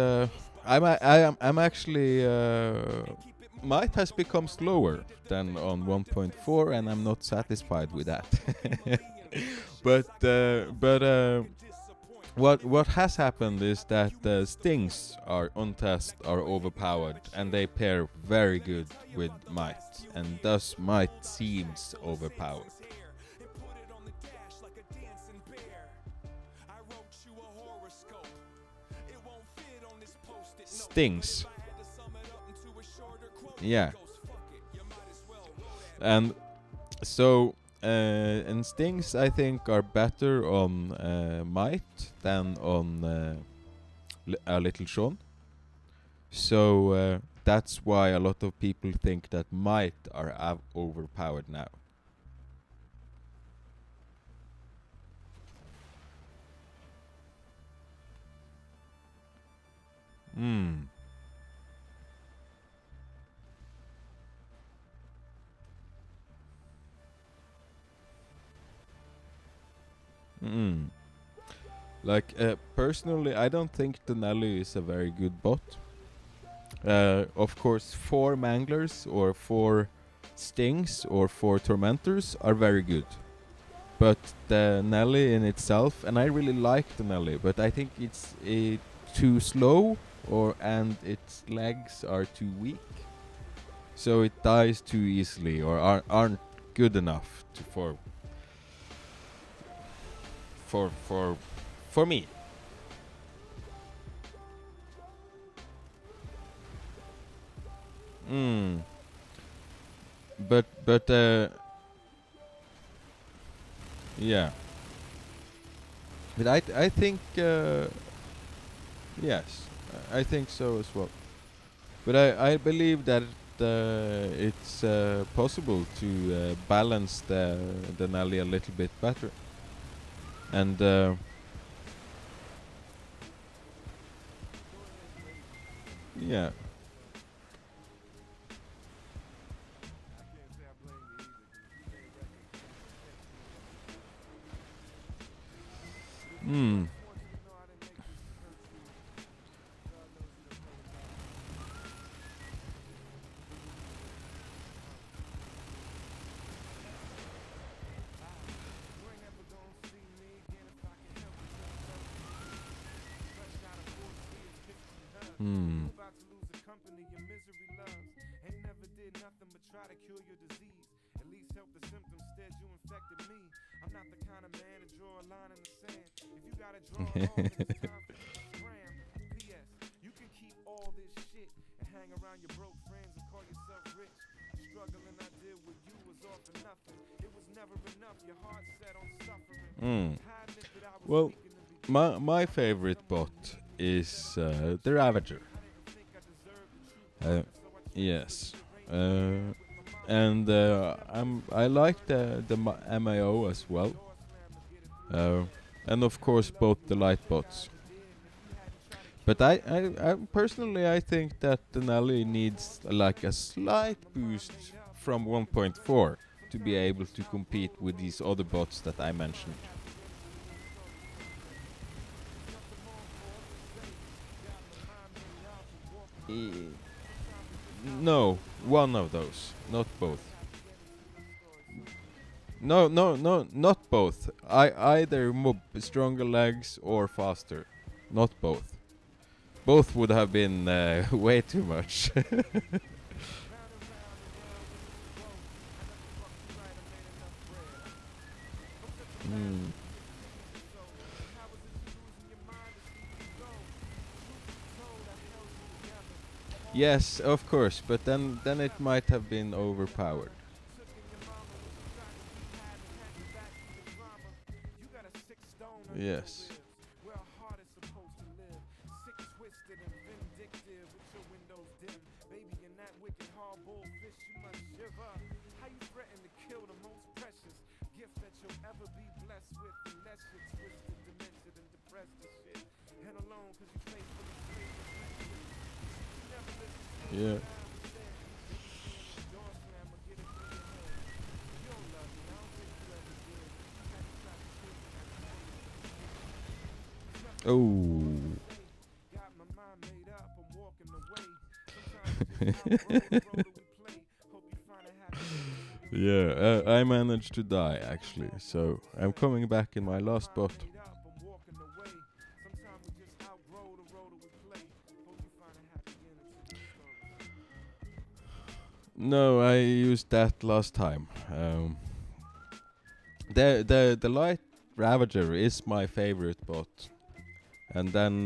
I'm actually. Might has become slower than on 1.4, and I'm not satisfied with that. but what has happened is that Stings on test are overpowered, and they pair very good with Might, and thus Might seems overpowered. Stings. Yeah. And so and Stings I think are better on Might than on a Little Shun. So that's why a lot of people think that Might are overpowered now. Hmm. Mm. Like, personally, I don't think the Nelly is a very good bot. Of course, 4 Manglers or 4 Stings or 4 Tormentors are very good. But the Nelly in itself, and I really like the Nelly, but I think it's too slow, and its legs are too weak. So it dies too easily, or aren't good enough to for me. Mm. But yeah. But I think yes, I think so as well. But I believe that it's possible to balance the Nelly a little bit better. And yeah. Hmm. Hmm. About to lose the company your misery loves. Ain't never did nothing but try to cure your disease. At least help the symptoms, instead you infected me. I'm not the kind of man to draw a line in the sand. If you gotta draw it off, then it's time for you to scram. P.S. You can keep all this shit and hang around your broke friends and call yourself rich. Struggling I did with you was all for nothing. It was never enough, your heart set on suffering. Hmm. Hiding it that I was Well, weak in the beginning. my favorite bot is the Ravager. Yes. And I like the MAO as well. And of course both the light bots. But I personally I think that the Nelly needs like a slight boost from 1.4 to be able to compete with these other bots that I mentioned. No, one of those, not both. No, not both. Either stronger legs or faster, not both. Both would have been way too much. Mm. Yes, of course, but then it might have been overpowered. Yes. Where a heart is supposed to live. Sick, twisted, and vindictive with your windows dim. Baby, in that wicked hard bullfish, you must shiver. How you threaten to kill the most precious gift that you'll ever be blessed with, unless you're twisted, demented, and depressed and shit. And alone, cause you faithfully slave you never listen to Yeah. door slam or get it through your head. You don't love me, I don't think you ever did. Had you tried to take me, I Oh. got my mind made up, I'm walking away. Sometimes it's just how roll the road we play. Hope you find it happy. Yeah, I managed to die actually, so I'm coming back in my last bot. Made up, I'm walking away. Sometimes we just outgrow the road we play. Hope you find a happy ending to the story. No, I used that last time. The light Ravager is my favorite bot, and then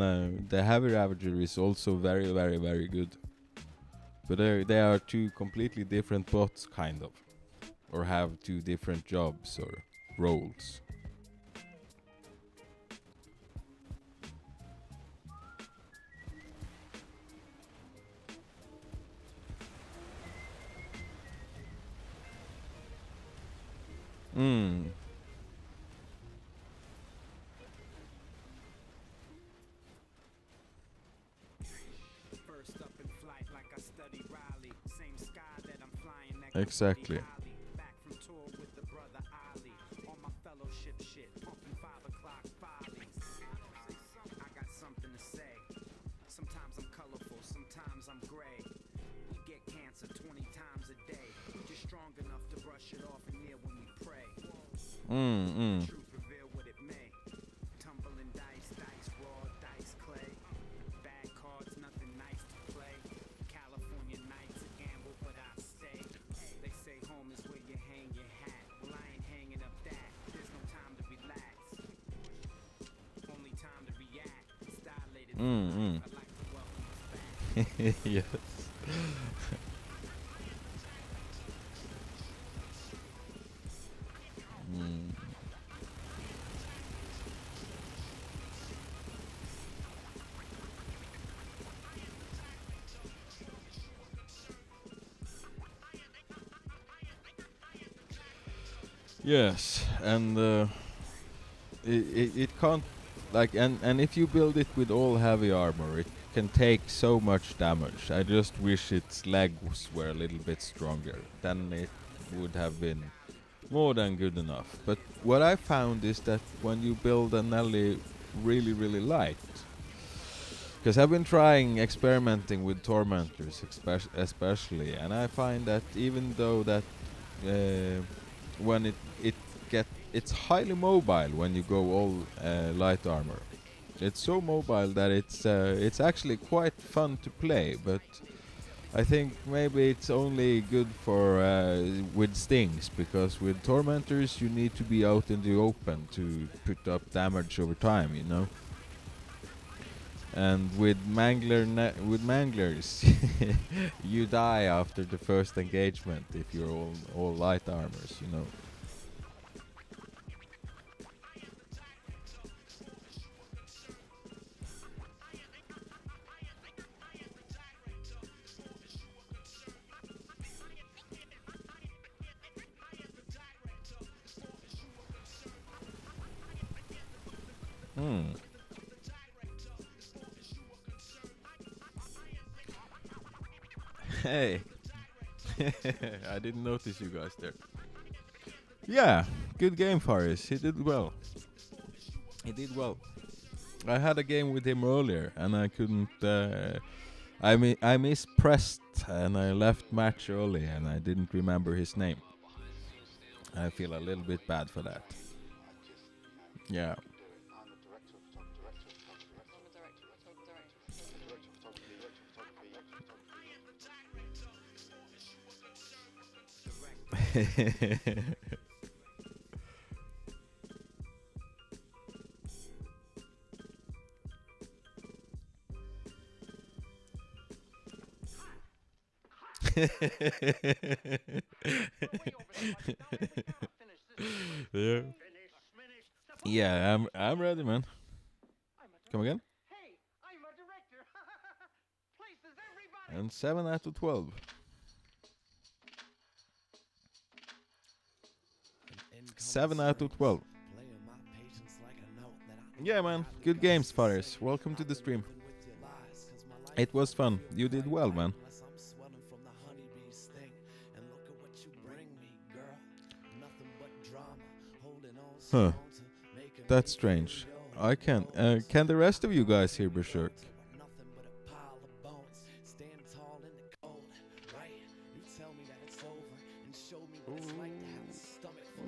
the heavy Ravager is also very very good. But they are two completely different bots, kind of, or have two different jobs or roles. Mm. Exactly. Back from tour with the brother Ali. On my fellowship shit, pumping 5 o'clock follies. I got something to say. Sometimes I'm colorful, sometimes I'm gray. We get cancer 20 times a day. We just strong enough to brush it off and kneel when we pray. Truth reveal what it may. Tumbling dice, raw dice, clay. Bad cards, nothing nice to play. California nights, a gamble, but I stay. They say home is where you hang your hat. Well, I ain't hanging up that. There's no time to relax. Only time to react. It's dilated. I'd like to welcome us back. Yes. Yes, and it can't, like, and if you build it with all heavy armor, it can take so much damage. I just wish its legs were a little bit stronger. Then it would have been more than good enough. But what I found is that when you build an ally really, really light, because I've been experimenting with tormentors especially, and I find that even though that when it's highly mobile when you go all light armor. It's so mobile that it's actually quite fun to play, but I think maybe it's only good for with stings, because with tormentors you need to be out in the open to put up damage over time, you know. And with manglers, you die after the first engagement if you're all light armors, you know. Hey, I didn't notice you guys there. Yeah, good game, Faris. He did well. He did well. I had a game with him earlier, and I couldn't. I mispressed, and I left match early, and I didn't remember his name. I feel a little bit bad for that. Yeah. Yeah. Yeah, I'm ready, man. Come again? Hey, I'm a director. Places everybody. And 7 out of 12. Seven out of 12. Yeah, man. Good games, Faris. Welcome to the stream. It was fun. You did well, man. Huh. That's strange. I can't. Can the rest of you guys hear Berserk?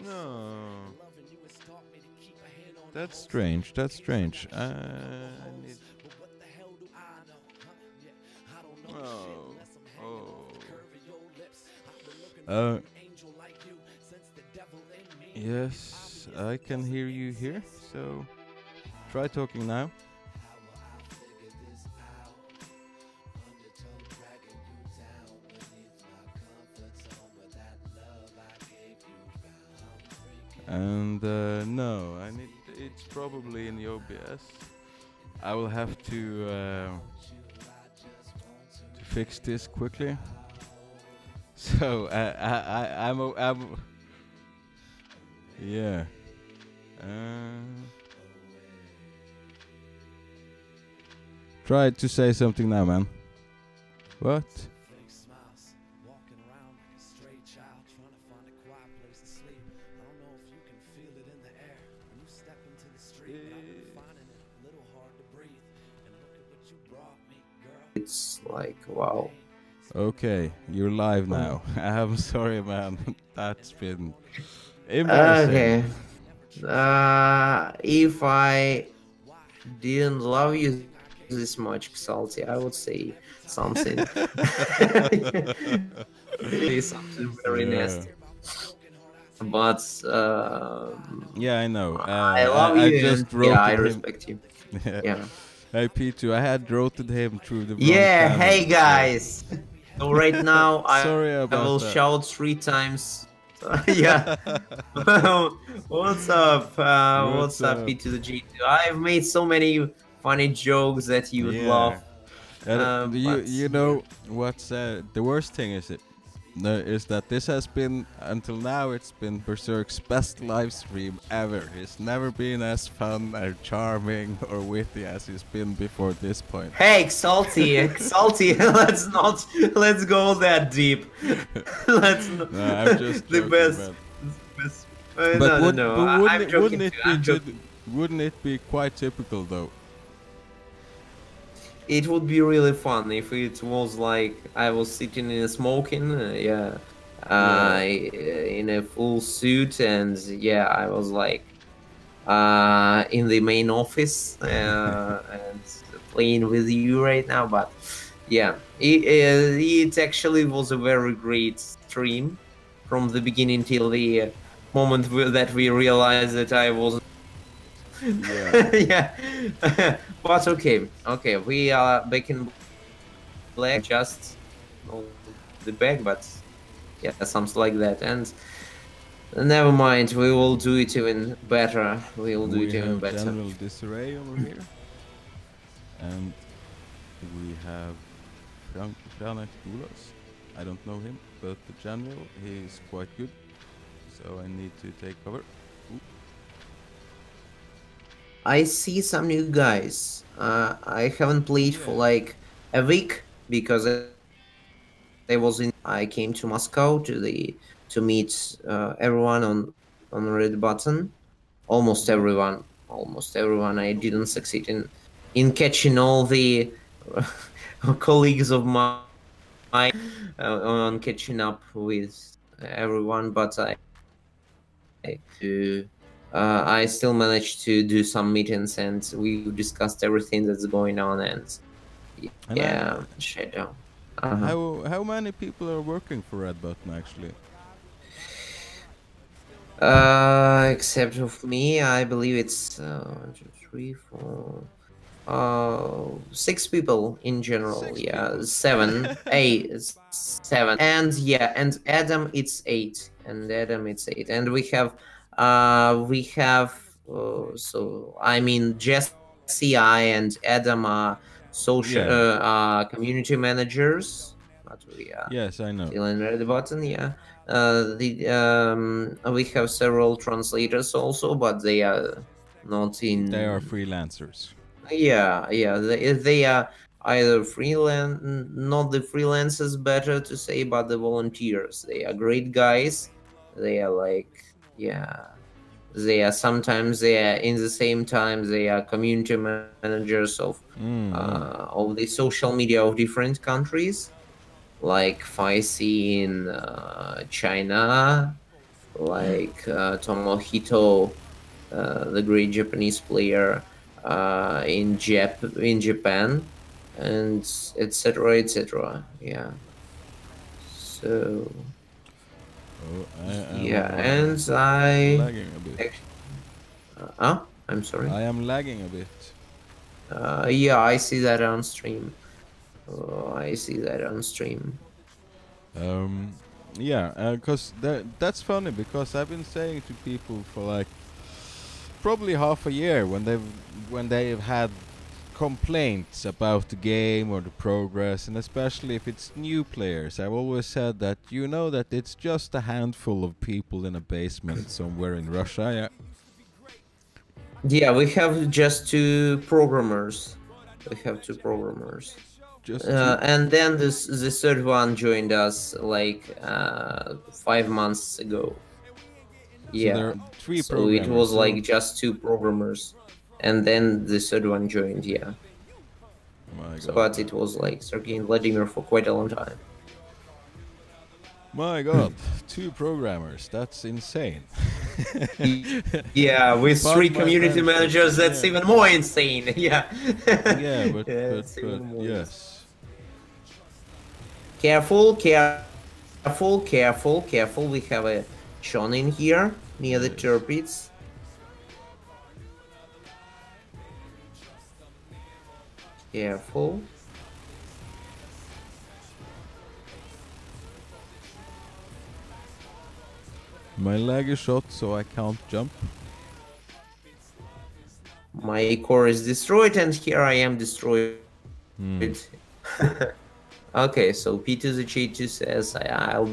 No. That's strange. That's strange. I need... Oh. Yes, I can hear you here. So try talking now. And no, I need. It's probably in the OBS. I will have to fix this quickly. So I'm yeah. Try to say something now, man. What? Like, wow. Okay, you're live now. I'm sorry, man. That's been embarrassing. Okay. If I didn't love you this much, Salty, I would say something. Say something very Yeah. nasty. But Yeah, I know. I love I you, just and yeah, I wrote him. respect you. Yeah. Hey, P2, I had wrote him through the wrong Yeah. channel, Hey so- guys. So right now Sorry I about will that. shout 3 times. Yeah. What's up? What's up, up? P to the G2? I've made so many funny jokes that you would love. And But you know what's the worst thing is is that this has been until now it's been Berserk's best live stream ever. It's never been as fun or charming or witty as it's been before this point. hey, Salty, let's go that deep. Let's not. No, I'm just The joking, best. man. best But no. wouldn't, I'm joking wouldn't it too, be I'm joking. wouldn't it be quite typical though? It would be really fun if it was like I was sitting in a smoking, in a full suit, and yeah, I was like in the main office and playing with you right now. But yeah, it actually was a very great stream from the beginning till the moment that we realized that I wasn't. Yeah. Yeah. But okay, we are back in black, just on the back, but yeah, something like that. And never mind, we will do it even better. We will do We it even have better. General Disarray over here, and we have Franek Gulas. I don't know him, but the general, he's quite good. So I need to take cover. Ooh. I see some new guys. I haven't played for like a week because I came to Moscow to meet everyone on Red Button. Almost everyone. I didn't succeed in catching all the colleagues of mine on catching up with everyone, but I still managed to do some meetings, and we discussed everything that's going on, and And yeah, Shadow. How many people are working for Red Button actually? Except of me, I believe it's 1, 2, 3, 4, 6 people in general. Six Yeah, people. 7, 8, 7, and yeah, and Adam it's 8, and and so I mean Jesse, I and Adam are social community managers, but we are Yes, I know. still in Red Button, yeah. We have several translators also, but they are not in. They are freelancers. Yeah, they are either not the freelancers, better to say, but the volunteers. They are great guys. They are like, yeah, they are sometimes they are in the same time they are community managers of the social media of different countries, like Faisi in China, like Tomohito, the great Japanese player in Japan, and etc. Yeah. So yeah, and I lagging a bit. I'm sorry. I am lagging a bit. Yeah, I see that on stream. Yeah, because that's funny because I've been saying to people for like probably half a year when they've had complaints about the game or the progress, and especially if it's new players, I've always said that you know that it's just a handful of people in a basement somewhere in Russia. Yeah. Yeah, we have just 2 programmers. Just And then the third one joined us like 5 months ago. Yeah, there are 3 so it was programmers, like just 2 programmers, and then the third one joined. Yeah. My So, God. but it was like Sergey and Vladimir for quite a long time. My God, 2 programmers. That's insane. Yeah, with Pardon 3 my community French, but managers, that's yeah. even more insane. Yeah. Yeah, but Yeah, it's even more insane. yes. Careful, careful, careful, careful. We have a Chon in here near the Yes. turrets. Careful. My leg is shot, so I can't jump. My core is destroyed, and here I am destroyed. Okay, so P to the J2 says I'll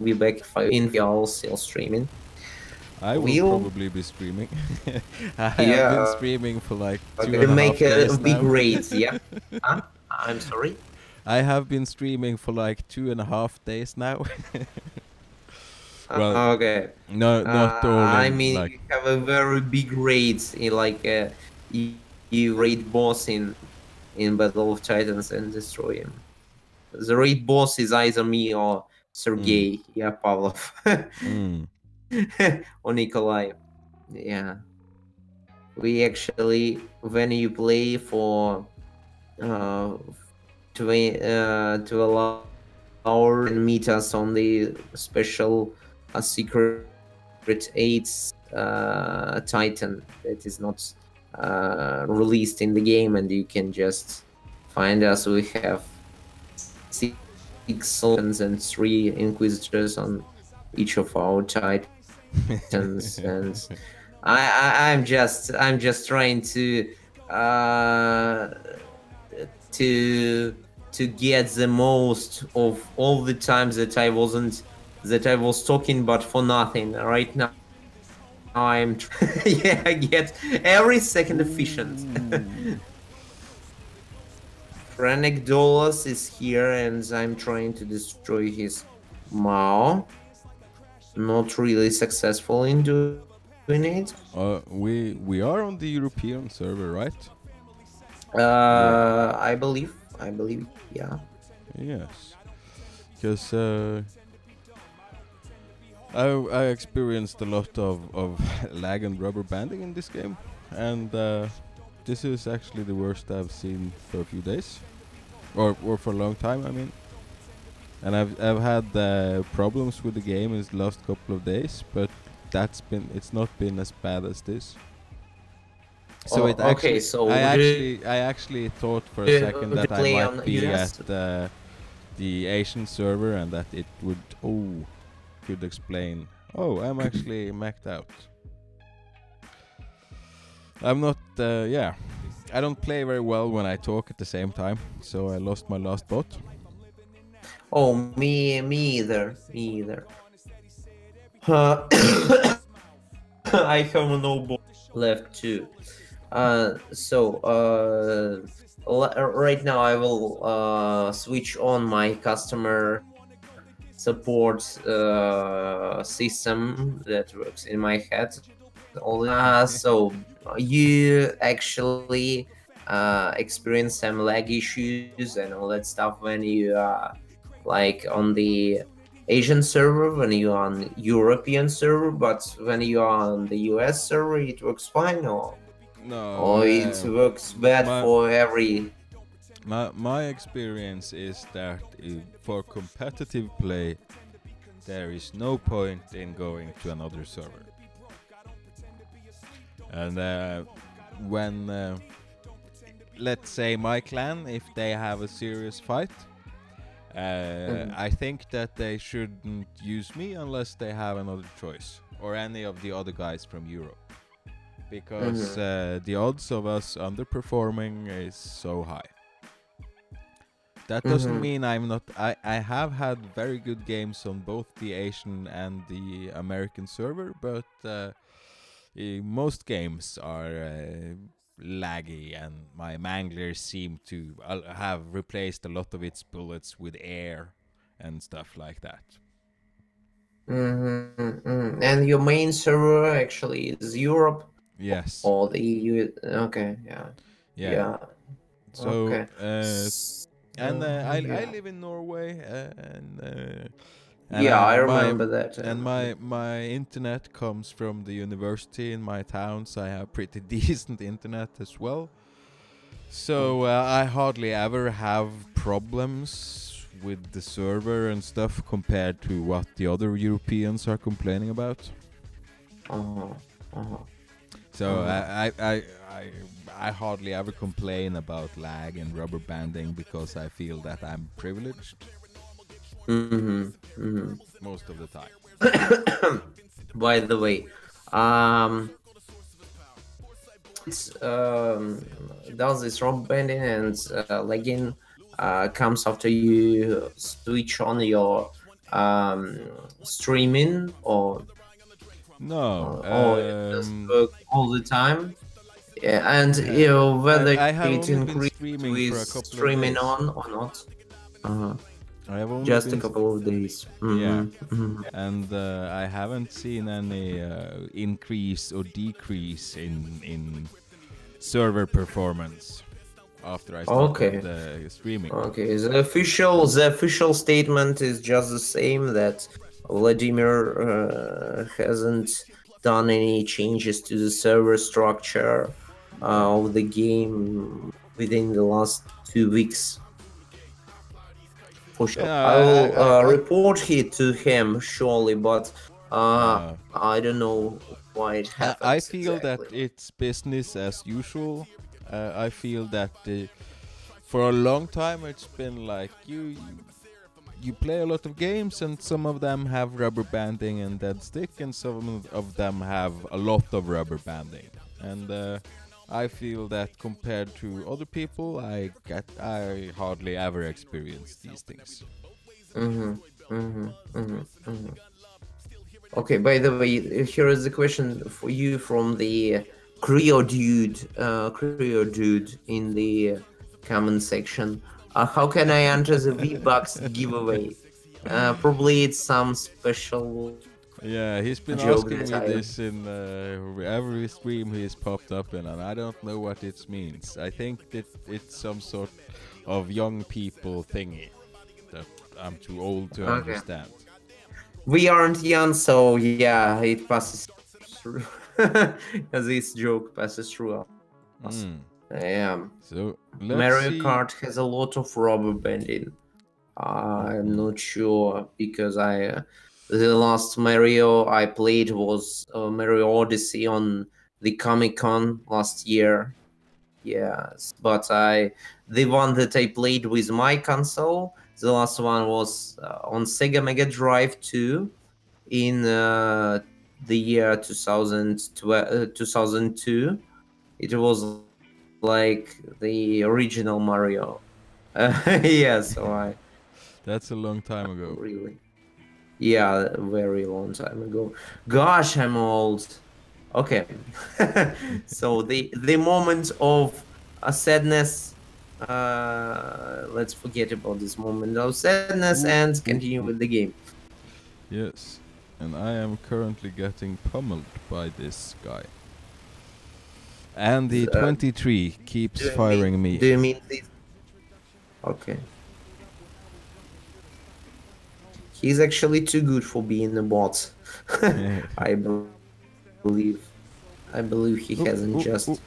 be back in y'all still streaming. I will We'll- probably be streaming. I have been streaming for like 2.5 gonna make days a big now. raid, yeah? Huh? I'm sorry? I have been streaming for like 2.5 days now. Well, Okay. no, not all. I mean, like, you have a very big raid in like you raid boss in Battle of Titans and destroy him. The raid boss is either me or Sergey, yeah, Pavlov, or Nikolai. Yeah, we actually, when you play for 12 hours and meet us on the special secret 8 Titan that is not released in the game, and you can just find us. We have 6 soldiers and 3 inquisitors on each of our Titans, and I'm just trying to get the most of all the times that I was talking, but for nothing. Right now I'm yeah, get every second efficient. Frank Dollars is here, and I'm trying to destroy his Mao. Not really successful in doing it. we are on the European server, right? I believe, yeah. Yes, because I experienced a lot of lag and rubber banding in this game, and this is actually the worst I've seen for a few days, or for a long time. I mean, and I've had problems with the game in the last couple of days, but it's not been as bad as this. So Oh, okay, so I actually thought for a second that I play might on be US? at the Asian server, and that it would could explain. Oh, I'm actually maxed out. I'm not. Yeah, I don't play very well when I talk at the same time, so I lost my last bot. Oh, me either. I have no ball left too. Right now I will switch on my customer support system that works in my head. So you actually experience some lag issues and all that stuff when you are like on the Asian server, when you are on European server, but when you are on the US server, it works fine, or it works bad for every. My experience is that for competitive play, there is no point in going to another server. And when let's say my clan, if they have a serious fight, I think that they shouldn't use me unless they have another choice, or any of the other guys from Europe, because the odds of us underperforming is so high. That doesn't mean I'm not. I have had very good games on both the Asian and the American server, but most games are laggy, and my mangler seem to have replaced a lot of its bullets with air and stuff like that. And your main server actually is Europe? Yes. or the EU? Okay, yeah, Yeah. yeah. So, Okay. and I Yeah. live in Norway, and Yeah, I my remember that. and my internet comes from the university in my town, so I have pretty decent internet as well. So I hardly ever have problems with the server and stuff compared to what the other Europeans are complaining about. Uh-huh. Uh-huh. So I hardly ever complain about lag and rubber banding because I feel that I'm privileged Mm-hmm. Mm-hmm. most of the time. By the way, um, it's, does this rubber banding and lagging comes after you switch on your um, streaming, No, or it just work all the time? Yeah, and whether I have it only been increased streaming with for a couple of streaming days. on or not. Uh-huh. I have only Just a been couple of days. yeah, Mm-hmm. and I haven't seen any increase or decrease in server performance after I started Okay. streaming. Okay. The official statement is just the same, that Vladimir hasn't done any changes to the server structure of the game within the last 2 weeks. For sure, Yeah, I will report it to him surely, but uh, I don't know why it I happens feel that exactly. it's business as usual. I feel that for a long time it's been like you play a lot of games, and some of them have rubber banding and dead stick, and some of them have a lot of rubber banding. And I feel that compared to other people, I hardly ever experience these things. Mm-hmm, mm-hmm, mm-hmm, mm-hmm. Okay, by the way, here is the question for you from the Creo dude in the comment section. How can I enter the V-Bucks giveaway? Probably it's some special Yeah, he's been joke asking that me I. this in every stream he's popped up in, and I don't know what it means. I think that it's some sort of young people thingy that I'm too old to Okay. understand. We aren't young, so yeah, it passes through. This joke passes through us. Yeah. So let's Mario see. Kart has a lot of rubber banding. I'm not sure because the last Mario I played was Mario Odyssey on the Comic-Con last year. Yes, but the one that I played with my console, the last one was on Sega Mega Drive 2 in the year 2002. It was like the original Mario. Yeah, so I That's a long time ago. really, yeah, a very long time ago. Gosh, I'm old. Okay, so the moment of sadness. Let's forget about this moment of sadness and continue with the game. Yes, and I am currently getting pummeled by this guy. And the 23 keeps firing me. Do you mean this? Okay. He's actually too good for being a bot. I believe. I believe he hasn't just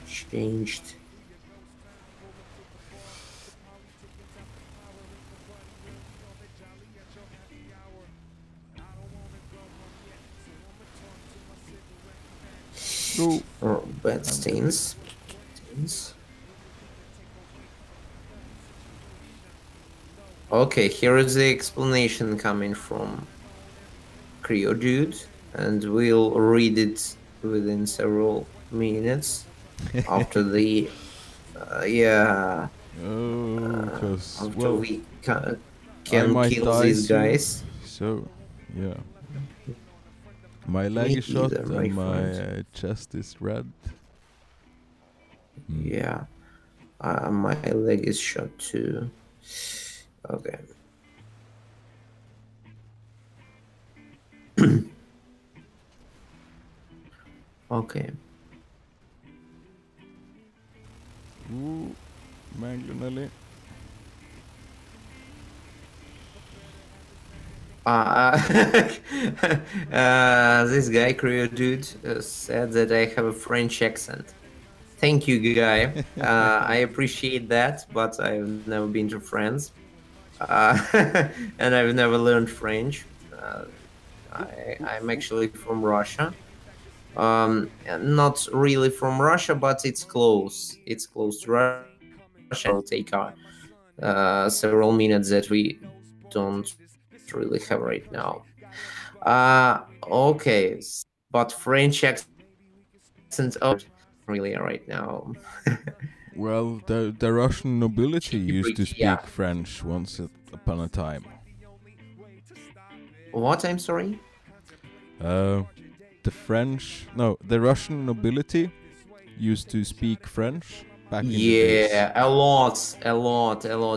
changed. Oh, bad stains. Okay, here is the explanation coming from Creo dude, and we'll read it within several minutes after the yeah. After Well, we I can might kill die these soon, guys. so yeah. My leg Me is shot either, my and my friend. chest is red. Yeah, my leg is shot too. Okay. Okay. Ooh, Maglunelli. This guy, Creo Dude, said that I have a French accent. Thank you, guy. I appreciate that, but I've never been to France. And I've never learned French. I'm actually from Russia. Not really from Russia, but it's close. It's close to Russia. It'll take several minutes that we don't really have right now. Okay, but French accent really right now. Well, the Russian nobility used to speak Yeah. French once upon a time. What? I'm sorry. The Russian nobility used to speak French back in the days. Yeah, a lot.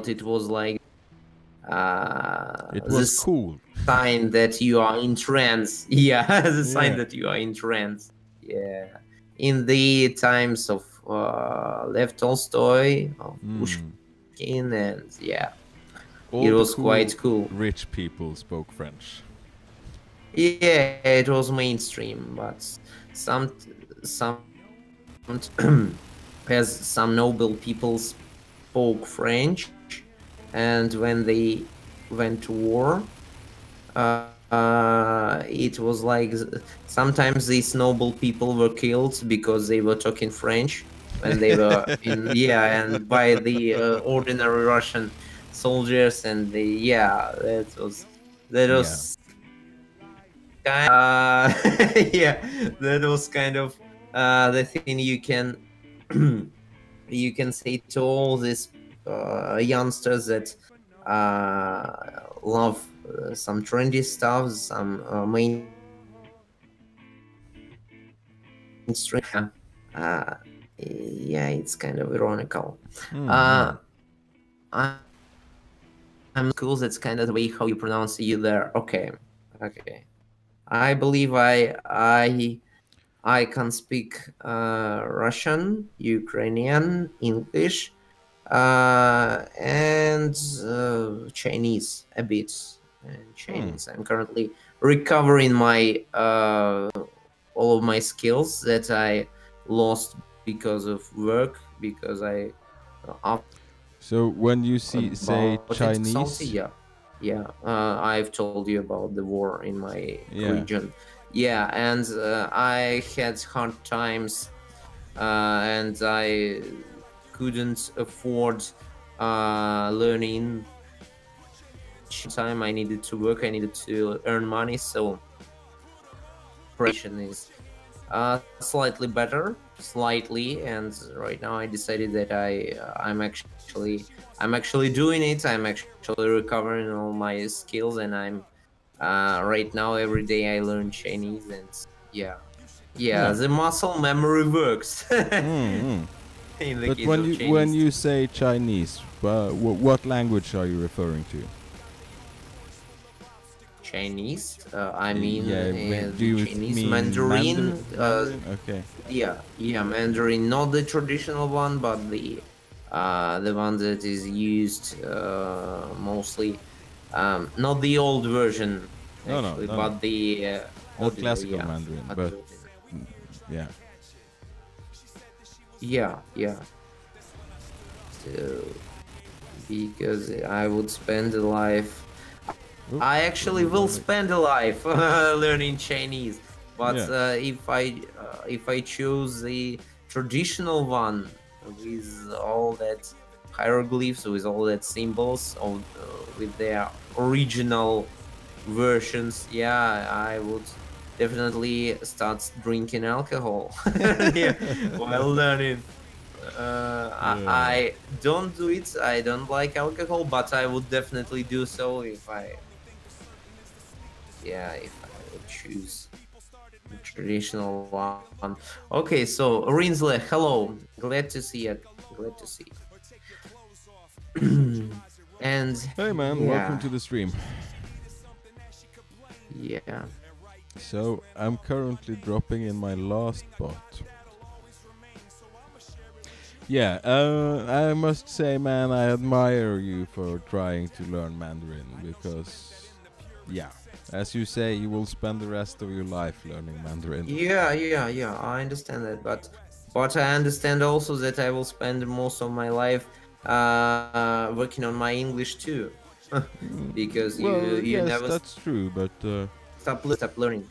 It was like It was the cool. sign that you are in trance. Yeah, the sign Yeah. that you are in trance. Yeah, in the times of Lev Tolstoy, of Pushkin, and yeah, All it the was quite cool. Rich people spoke French. Yeah, it was mainstream, but some as some noble people spoke French, and when they went to war, it was like sometimes these noble people were killed because they were talking French when they were in and by the ordinary Russian soldiers, and that was that was kind of the thing you can you can say to all these youngsters that love some trendy stuff, some mainstream. It's kind of ironical. I'm cool. That's kind of the way how you pronounce you there. Okay. I believe I can speak Russian, Ukrainian, English, and Chinese a bit. Chinese. I'm currently recovering my all of my skills that I lost because of work. Because So when you say Chinese, I've told you about the war in my region. Yeah, and I had hard times, and I couldn't afford learning. Time I needed to work, I needed to earn money, so operation is slightly better, and right now I decided that I'm actually doing it. I'm actually recovering all my skills, and I'm right now every day I learn Chinese, and the muscle memory works. But when you say Chinese, what language are you referring to? Chinese. I mean, do you Chinese mean Mandarin. Okay. Mandarin, not the traditional one, but the one that is used mostly. Not the old version, actually, but the not classical Mandarin, but So, because I would spend a life. I actually will spend a life learning Chinese, but if I choose the traditional one with all that hieroglyphs, with all that symbols, with their original versions, I would definitely start drinking alcohol while learning. I don't do it. I don't like alcohol, but I would definitely do so if I would choose the traditional one. Okay, so Rinsle, hello. Glad to see you. And hey man, welcome to the stream. So I'm currently dropping in my last bot. Yeah, I must say, man, I admire you for trying to learn Mandarin because, yeah, as you say, you will spend the rest of your life learning Mandarin. Yeah. I understand that, but I understand also that I will spend most of my life working on my English too, because Well, you yes, never that's true, but stop learning.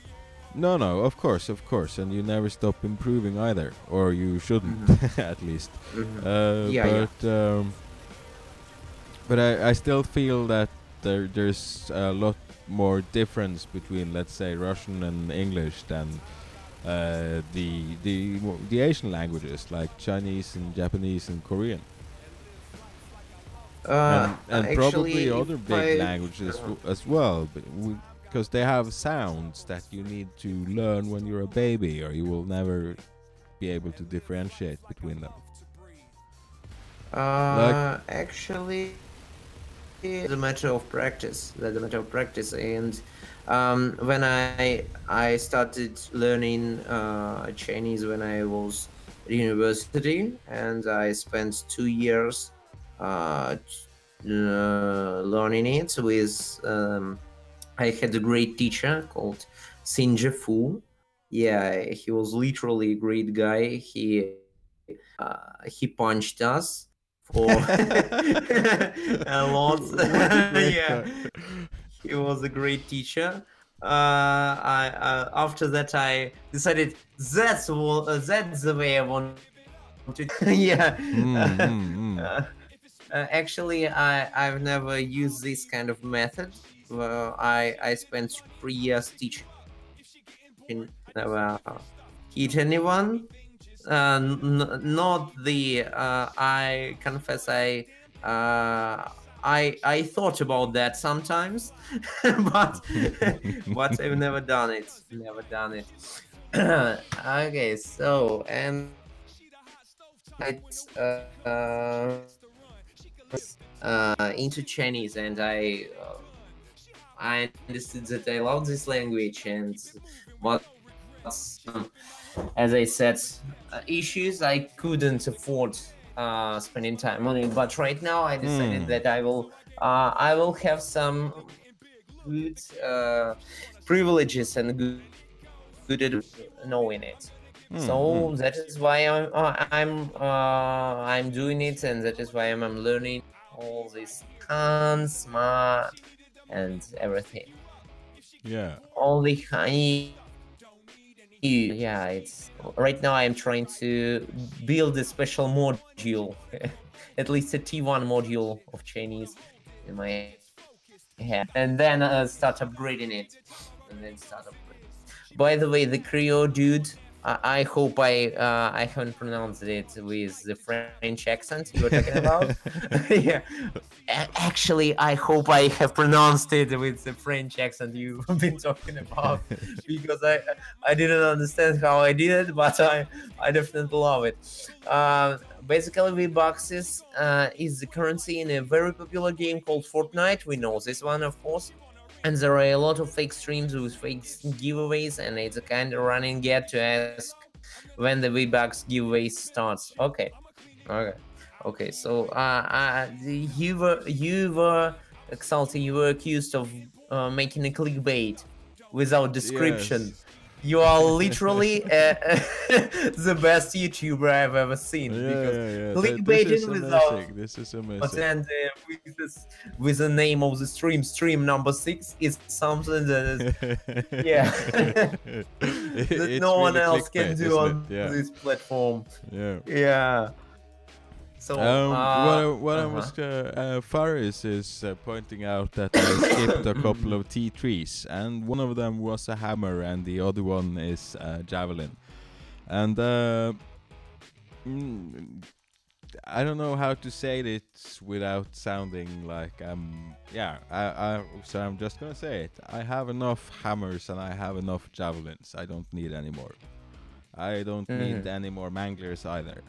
no, of course, and you never stop improving either, or you shouldn't, at least. Yeah. But I still feel that there's a lot more difference between, let's say, Russian and English than the Asian languages like Chinese and Japanese and Korean, and probably Actually, if other big I languages as well, because they have sounds that you need to learn when you're a baby, or you will never be able to differentiate between them. Like, actually, it's a matter of practice. That's a matter of practice. And when I started learning Chinese when I was at university, and I spent 2 years learning it with. I had a great teacher called Sinja Fu. Yeah, he was literally a great guy. He punched us for a lot. what a great Yeah, guy. he was a great teacher. After that I decided that's the way I want to. Yeah. Actually, I've never used this kind of method. I spent 3 years teaching. Never hit anyone. Not the. I confess, I thought about that sometimes, but but I've never done it. Never done it. Okay, so and it's into Chinese, and I understood that I love this language, and but as I said, issues I couldn't afford spending time on it. But right now, I decided that I will have some good privileges and good at knowing it. So that is why I'm doing it, and that is why I'm learning all this Khan, smart, and everything. Yeah. All the yeah, it's right now I'm trying to build a special module, at least a T1 module of Chinese in my head, and then start upgrading it, By the way, the Creole dude, I hope I haven't pronounced it with the French accent you were talking about. Yeah, actually, I hope I have pronounced it with the French accent you've been talking about, because I didn't understand how I did it, but I definitely love it. Basically, V-Bucks is the currency in a very popular game called Fortnite. We know this one, of course. And there are a lot of fake streams with fake giveaways, and it's a kind of running gag to ask when the V-Bucks giveaway starts. Okay. So you were Exalted. You were accused of making a clickbait without description. Yes. You are literally the best YouTuber I've ever seen. Because clickbaiting without this is amazing. And with the name of the stream number 6 is something that is that no one really else can do on this platform. Yeah. So what I was Faris is pointing out that I skipped a couple of T3s, and one of them was a hammer, and the other one is a javelin. And I don't know how to say it without sounding like so I'm just gonna say it. I have enough hammers and I have enough javelins. I don't need any more. I don't need any more manglers either.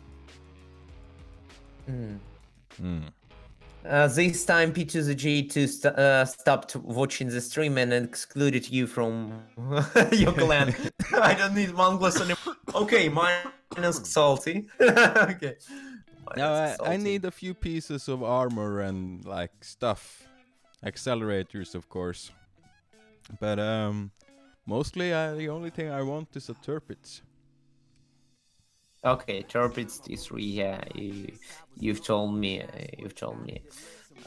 This time P2Z G2 stopped watching the stream and excluded you from your clan. I don't need mongols anymore. Okay, minus salty. Okay. Now Minus I salty. need a few pieces of armor and like stuff, accelerators of course. But mostly the only thing I want is a turpits. Okay, Torpids T3. Yeah, you've told me.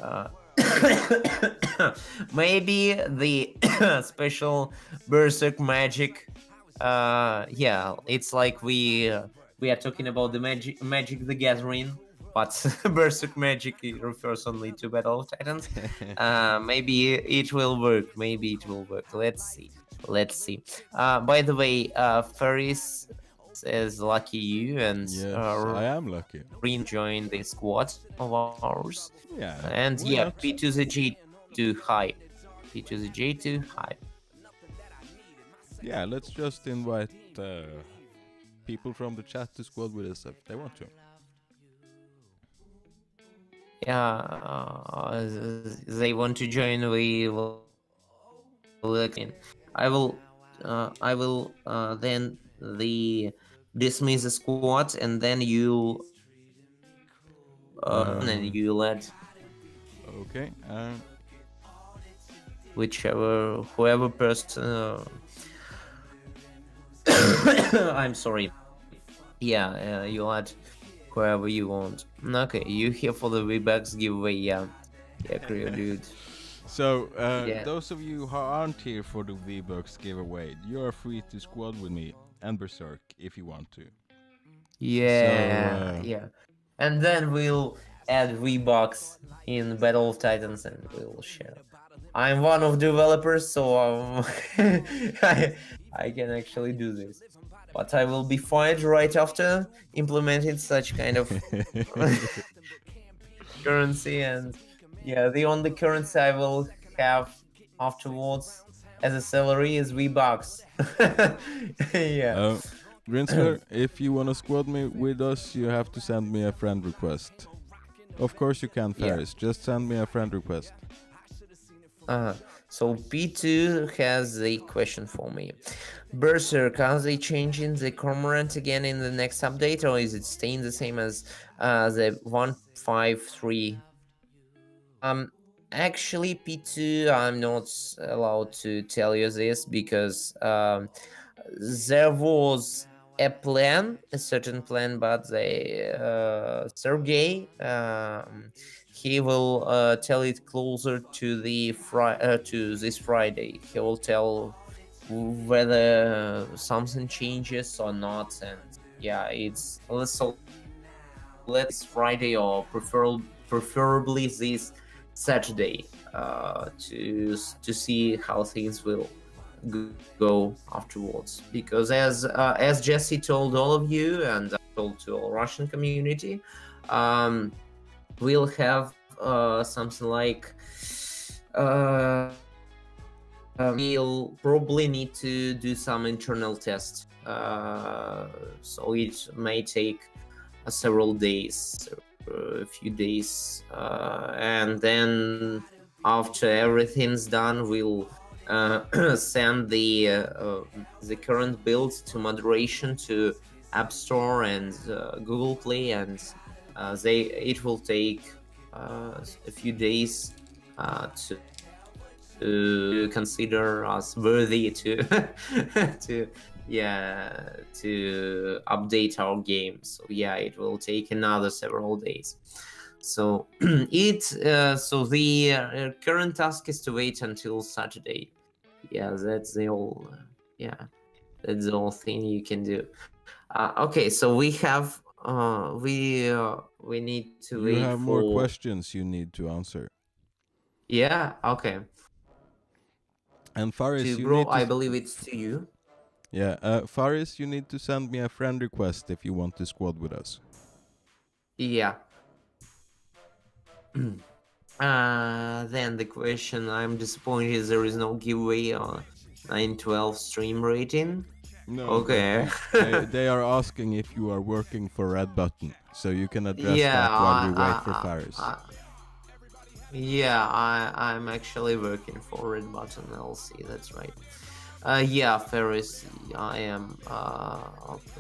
Uh, maybe the special Berserk magic. Yeah, it's like we are talking about the Magic the Gathering, but Berserk magic refers only to Battle of Titans. Maybe it will work. Maybe it will work. Let's see. Let's see. By the way, Ferris says lucky you, and Yes, I am lucky. Green joined the squad of ours. Yeah. And why yeah, not? P2Z G2 high. P2Z G2 high. Yeah, let's just invite people from the chat to squad with us if they want to. Yeah, they want to join. We will look in. I will then dismiss the squad, and then you let Okay. whoever person. I'm sorry. Yeah, you add whoever you want. Okay, you here for the V-Bucks giveaway? Yeah, Creo dude. So, Yeah. those of you who aren't here for the V-Bucks giveaway, you are free to squad with me and Berserk if you want to. Yeah, So, yeah. And then we'll add V-Bucks in Battle of Titans and we'll share. I'm one of the developers, so I can actually do this. But I will be fired right after implementing such kind of currency, and yeah, the only currency I will have afterwards as a salary is V-Bucks. Yeah. Grinsker, if you wanna squad me with us, you have to send me a friend request. Of course you can, Ferris. Just send me a friend request. So P2 has a question for me. Berserk, are they changing the Cormorant again in the next update, or is it staying the same as the 153? Actually, P2, I'm not allowed to tell you this because there was a certain plan, but Sergey, he will tell it closer to the to this Friday. He will tell whether something changes or not, and yeah, it's let's Friday or preferably this Saturday to see how things will go afterwards, because as Jesse told all of you and I told to all Russian community, we'll have something like we'll probably need to do some internal tests, so it may take several days, a few days, and then after everything's done, we'll send the current build to moderation to App Store and Google Play, and it will take a few days to consider us worthy to to update our game. So yeah, it will take another several days. So so the current task is to wait until Saturday. Yeah, that's the whole that's the whole thing you can do. Okay, so we have we need to wait. You have for more questions you need to answer. Yeah, okay. And Faris, To you bro, need to I believe it's to you. Yeah, Faris, you need to send me a friend request if you want to squad with us. Yeah. Then the question, I'm disappointed there is no giveaway on 912 stream rating. No. Okay. they are asking if you are working for Red Button, so you can address that while we wait for Faris. Yeah, I'm actually working for Red Button LC. That's right. Yeah, Ferris, I am.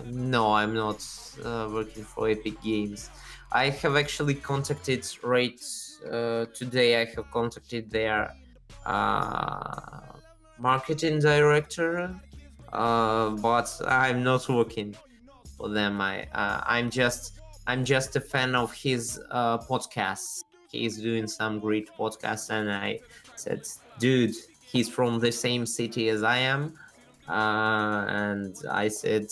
No, I'm not working for Epic Games. I have actually contacted today. I have contacted their uh, marketing director, but I'm not working for them. I'm just a fan of his podcasts. He's doing some great podcasts, and I said, dude, he's from the same city as I am, and I said,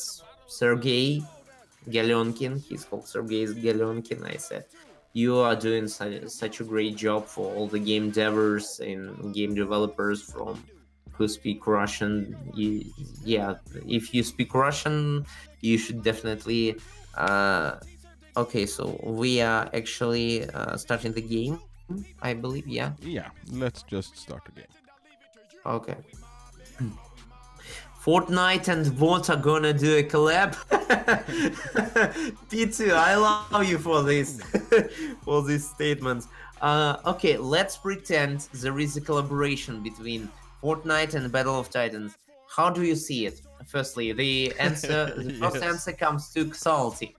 Sergey Galionkin. He's called Sergey Galionkin. I said, you are doing such a great job for all the game devers and game developers from who speak Russian. Yeah, if you speak Russian, you should definitely. Okay, so we are actually starting the game, I believe. Yeah. Yeah, let's just start the game. Okay. Fortnite and what are gonna do a collab? P2, I love you for this, for these statements. Okay, let's pretend there is a collaboration between Fortnite and Battle of Titans. How do you see it? Firstly, the first answer comes to salty.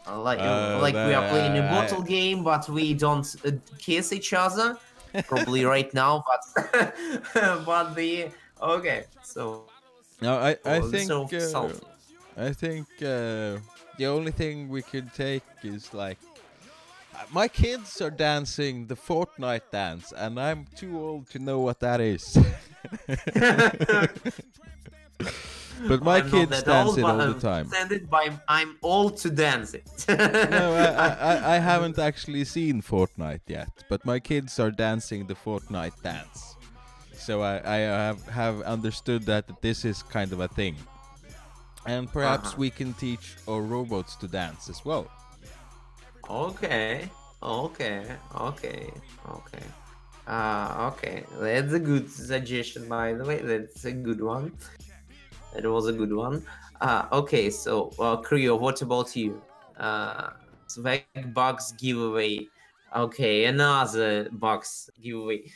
Like we are playing a bottle game, but we don't kiss each other. Probably right now, but but okay. So no, I think so I think the only thing we could take is like my kids are dancing the Fortnite dance, and I'm too old to know what that is. But my kids dance it all the time. I'm old to dance it. No, I haven't actually seen Fortnite yet, but my kids are dancing the Fortnite dance. So I have understood that this is kind of a thing. And perhaps we can teach our robots to dance as well. Okay. That's a good suggestion, by the way. That's a good one. It was a good one. Okay, so Creo, what about you? Swag box giveaway. Okay, another box giveaway.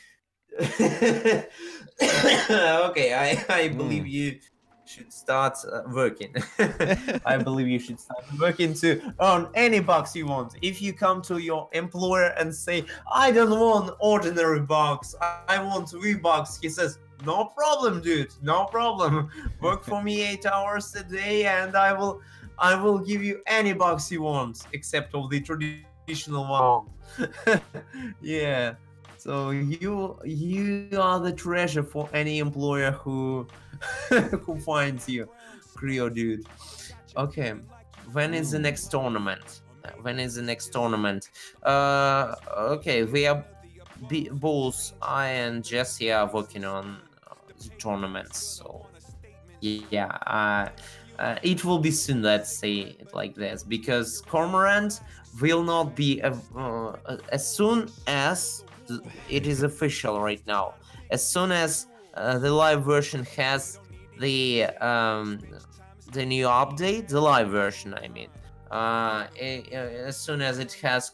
Okay, I believe you should start working. I believe you should start working to earn any box you want. If you come to your employer and say, I don't want ordinary box, I want V-Bucks, he says, no problem, dude, no problem. Work for me 8 hours a day and I will give you any box you want, except of the traditional one. Yeah. So you are the treasure for any employer who who finds you, Creo dude. Okay, when is the next tournament? When is the next tournament? Okay, we are both I and Jesse are working on the tournaments. So yeah, it will be soon. Let's say it like this, because Cormorant will not be as soon as it is official right now. As soon as the live version has the new update, the live version, I mean, as soon as it has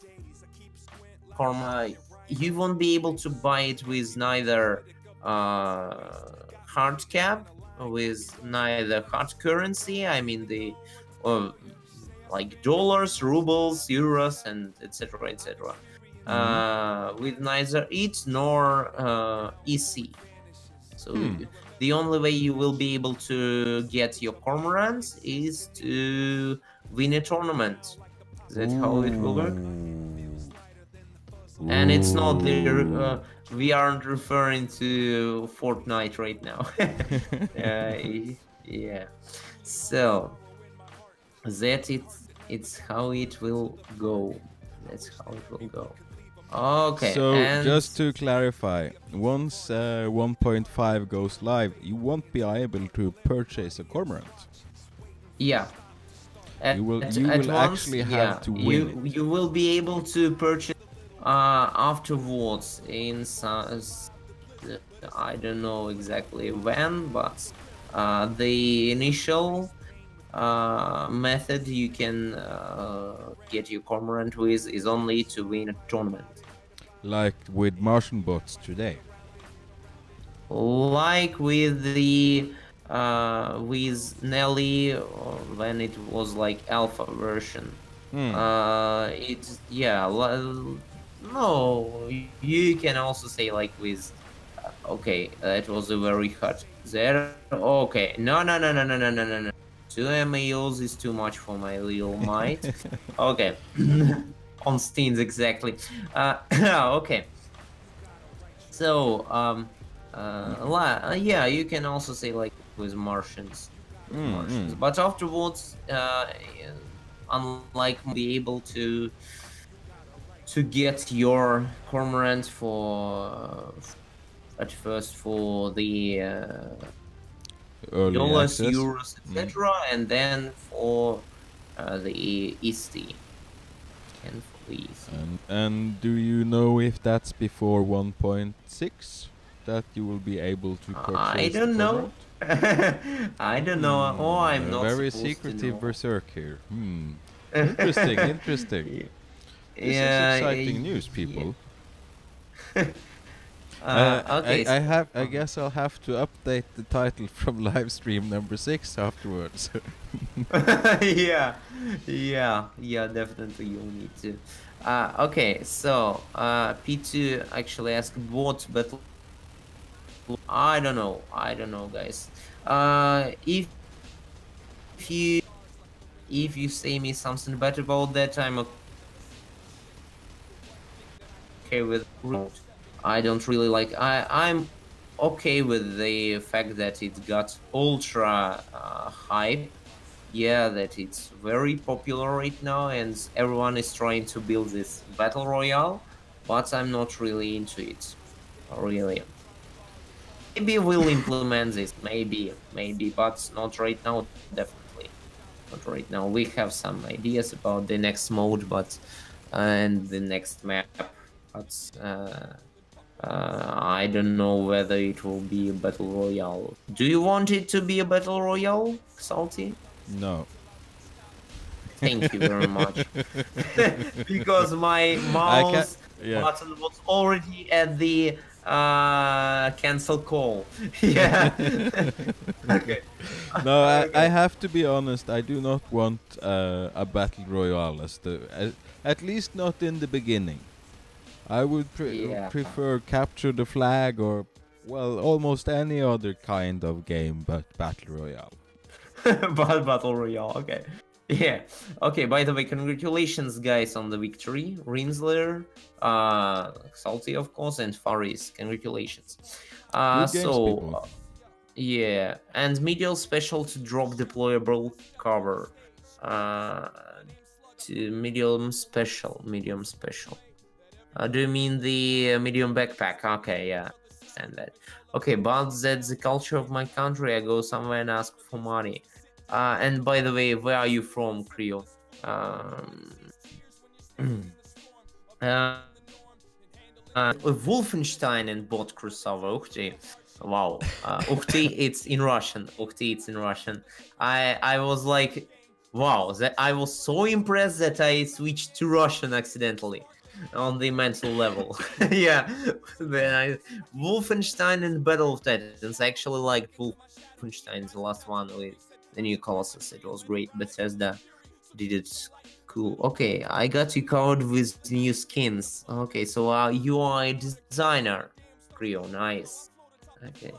Corma, you won't be able to buy it with neither hard cap, with neither hard currency. I mean the like dollars, rubles, euros, and etc. etc. With neither it nor EC. So the only way you will be able to get your Cormorant is to win a tournament. Is that how it will work? And it's not the we aren't referring to Fortnite right now. Yeah. So that it's how it will go. That's how it will go. Okay. So just to clarify, once 1.5 goes live, you won't be able to purchase a Cormorant. Yeah. You will actually have to win it. You will be able to purchase afterwards in I don't know exactly when, but the initial method you can get your Cormorant with is only to win a tournament. Like with Martian bots today. Like with the with Nelly when it was like alpha version. It's yeah. No, you can also say like with. Okay, that was a very hot zero. Okay, no. 2 mAs is too much for my little might. Okay, on Steens exactly. Okay. So yeah, you can also say like with Martians, but afterwards, unlike be able to get your Cormorant for at first for the Early dollars, access. euros, etc., and then for the EST. And for the EST. And do you know if that's before 1.6 that you will be able to purchase? I don't know. I don't know. Oh, I'm not very supposed to secretive know. Berserk here. Interesting, interesting. This is exciting news, people. Okay. I guess I'll have to update the title from live stream number 6 afterwards. yeah, definitely you'll need to. Okay, so P2 actually asked what battle. I don't know, guys. If you say me something bad about that, I'm okay with. I don't really like. I'm okay with the fact that it got ultra hype. Yeah, that it's very popular right now, and everyone is trying to build this battle royale. But I'm not really into it. Really. Maybe we'll implement this. Maybe, but not right now. Definitely not right now. We have some ideas about the next mode, but and the next map, but I don't know whether it will be a battle royale. Do you want it to be a battle royale, Salty? No. Thank you very much. Because my mouse button was already at the cancel call. Yeah. Okay. No, I have to be honest. I do not want a battle royale at least not in the beginning. I would prefer capture the flag or well almost any other kind of game but battle royale. But battle royale, okay. Yeah. Okay, by the way, congratulations guys on the victory. Rinsler, Salty of course, and Faris. Congratulations. Good games, people. Yeah, and medial special to drop deployable cover. To medium special. Do you mean the medium backpack? Okay, yeah, understand that. Okay, but that's the culture of my country. I go somewhere and ask for money. And by the way, where are you from, Creo? Wolfenstein and bot crossover. Ukhti. Wow. Ukhti, it's in Russian. I was like, wow, that I was so impressed that I switched to Russian accidentally on the mental level. Yeah. Then Wolfenstein and Battle of Titans. I actually liked Wolfenstein, the last one with the new Colossus. It was great. Bethesda did it cool. Okay, I got you covered with new skins. Okay, so you are a designer. Creo, nice. Okay.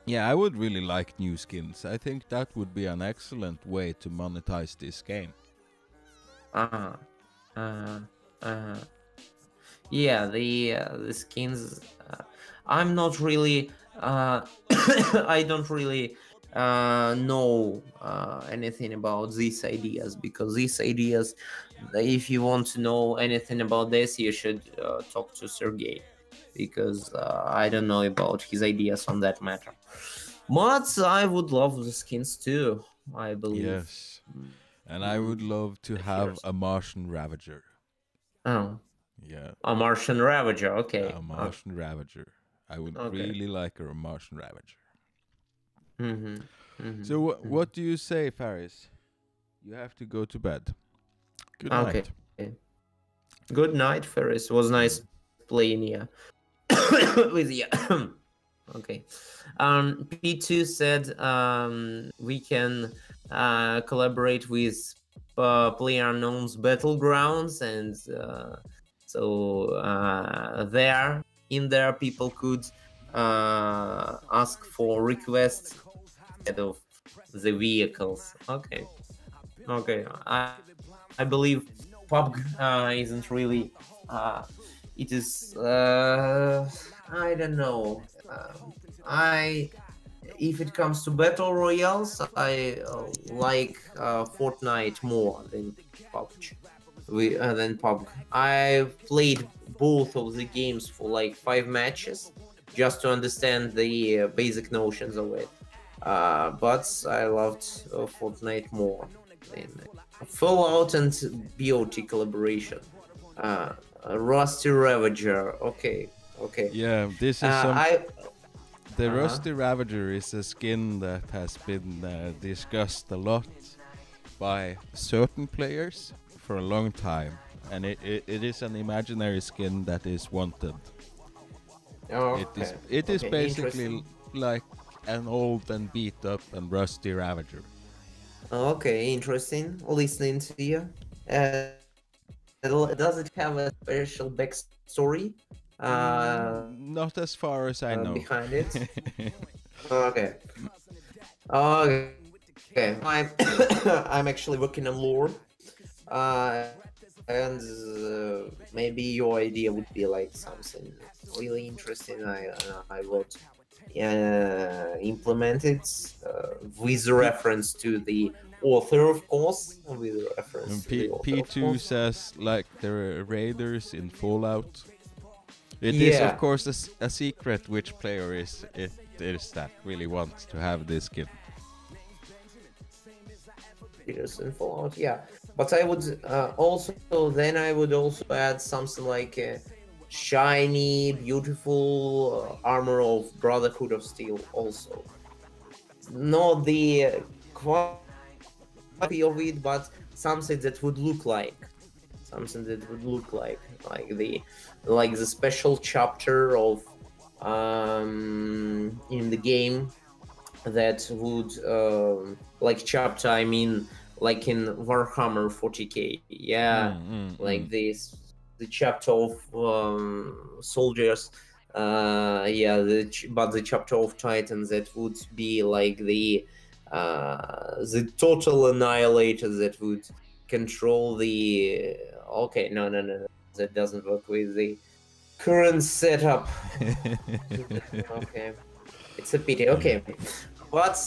Yeah, I would really like new skins. I think that would be an excellent way to monetize this game. Yeah, the skins. I'm not really. I don't really know anything about these ideas, because these ideas, if you want to know anything about this, you should talk to Sergey, because I don't know about his ideas on that matter. But I would love the skins too, I believe. Yes. And I would love to have a Martian Ravager. Oh. Yeah. A Martian Ravager, okay. A Martian Ravager. I would really like a Martian Ravager. So what do you say, Faris? You have to go to bed. Good night. Good night, Ferris. Was nice playing you with you. Okay. P2 said we can collaborate with PlayerUnknown's Battlegrounds, and there in there people could ask for requests instead of the vehicles. Okay. Okay. I believe PUBG isn't really. It is. I don't know. I if it comes to battle royales, I like Fortnite more than PUBG. Than PUBG. I've played both of the games for like 5 matches just to understand the basic notions of it. But I loved Fortnite more than Fallout and BOT collaboration. Rusty Ravager. Okay. Yeah, this is some. I The Rusty Ravager is a skin that has been discussed a lot by certain players for a long time, and it is an imaginary skin that is wanted. okay. It is Okay, basically interesting. like an old and beat up and rusty Ravager. Okay, interesting. Listening to you. Does it have a special backstory Not as far as I know. behind it? Okay. Okay. I'm I'm actually working on lore, and maybe your idea would be like something really interesting. I would implement it with reference to the author, of course. With reference to the author, of P2 course. says like there are raiders in Fallout. It is Yeah. of course a secret which player it is that really wants to have this skin. Years in Fallout, yeah. But I would also I would also add something like a shiny, beautiful armor of Brotherhood of Steel. Also, not the quality of it, but something that would look like the special chapter of in the game that would like chapter, I mean, like in Warhammer 40k, yeah, like this, the chapter of soldiers, but the chapter of Titans that would be like the total annihilator that would control the. Okay, no, that doesn't work with the current setup. Okay, it's a pity. Okay, but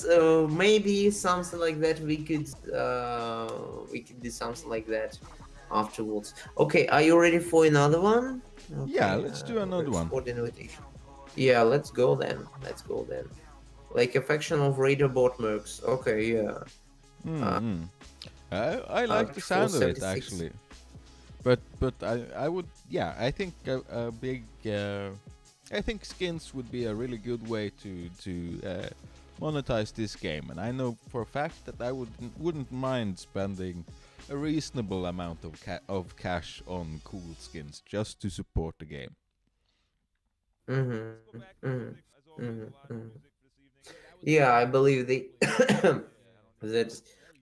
maybe something like that we could do something like that afterwards. Okay, are you ready for another one? Okay, Yeah, let's do another one. export invitation. Yeah, let's go then. Like a faction of raider bot mercs. Okay, yeah. I like the sound of it 476. actually, but I would, yeah, I think a big I think skins would be a really good way to monetize this game, and I know for a fact that I wouldn't mind spending a reasonable amount of cash on cool skins just to support the game. Yeah, I believe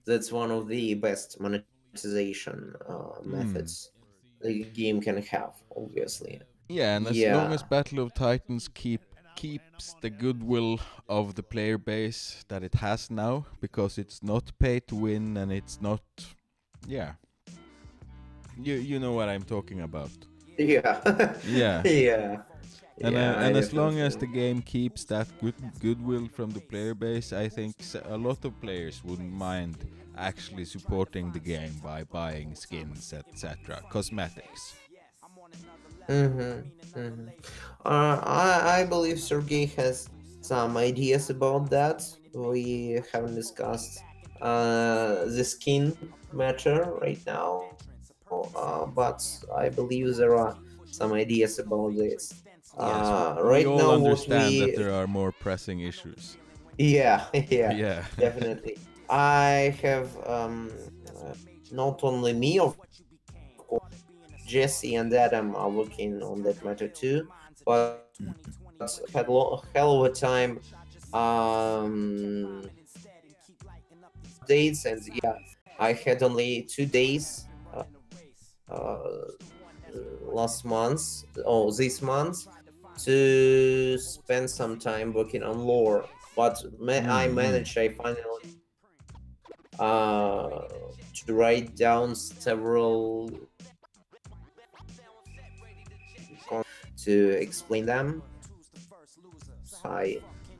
that's one of the best monetization methods the game can have, obviously. Yeah, and as long as Battle of Titans keeps the goodwill of the player base that it has now, because it's not pay to win and it's not, yeah, you know what I'm talking about. Yeah. Yeah. Yeah. And Yeah, and I as long as the definitely- game keeps that goodwill from the player base, I think a lot of players wouldn't mind actually supporting the game by buying skins, etc., cosmetics. I believe Sergey has some ideas about that. We haven't discussed the skin matter right now, but I believe there are some ideas about this. We Right all now, understand that there are more pressing issues. yeah, Yeah. definitely. I have not only me, of course, Jesse and Adam are working on that matter too. But had a hell of a time days, and yeah, I had only 2 days uh, last month, oh, this month, to spend some time working on lore. But I managed, I finally to write down several to explain them.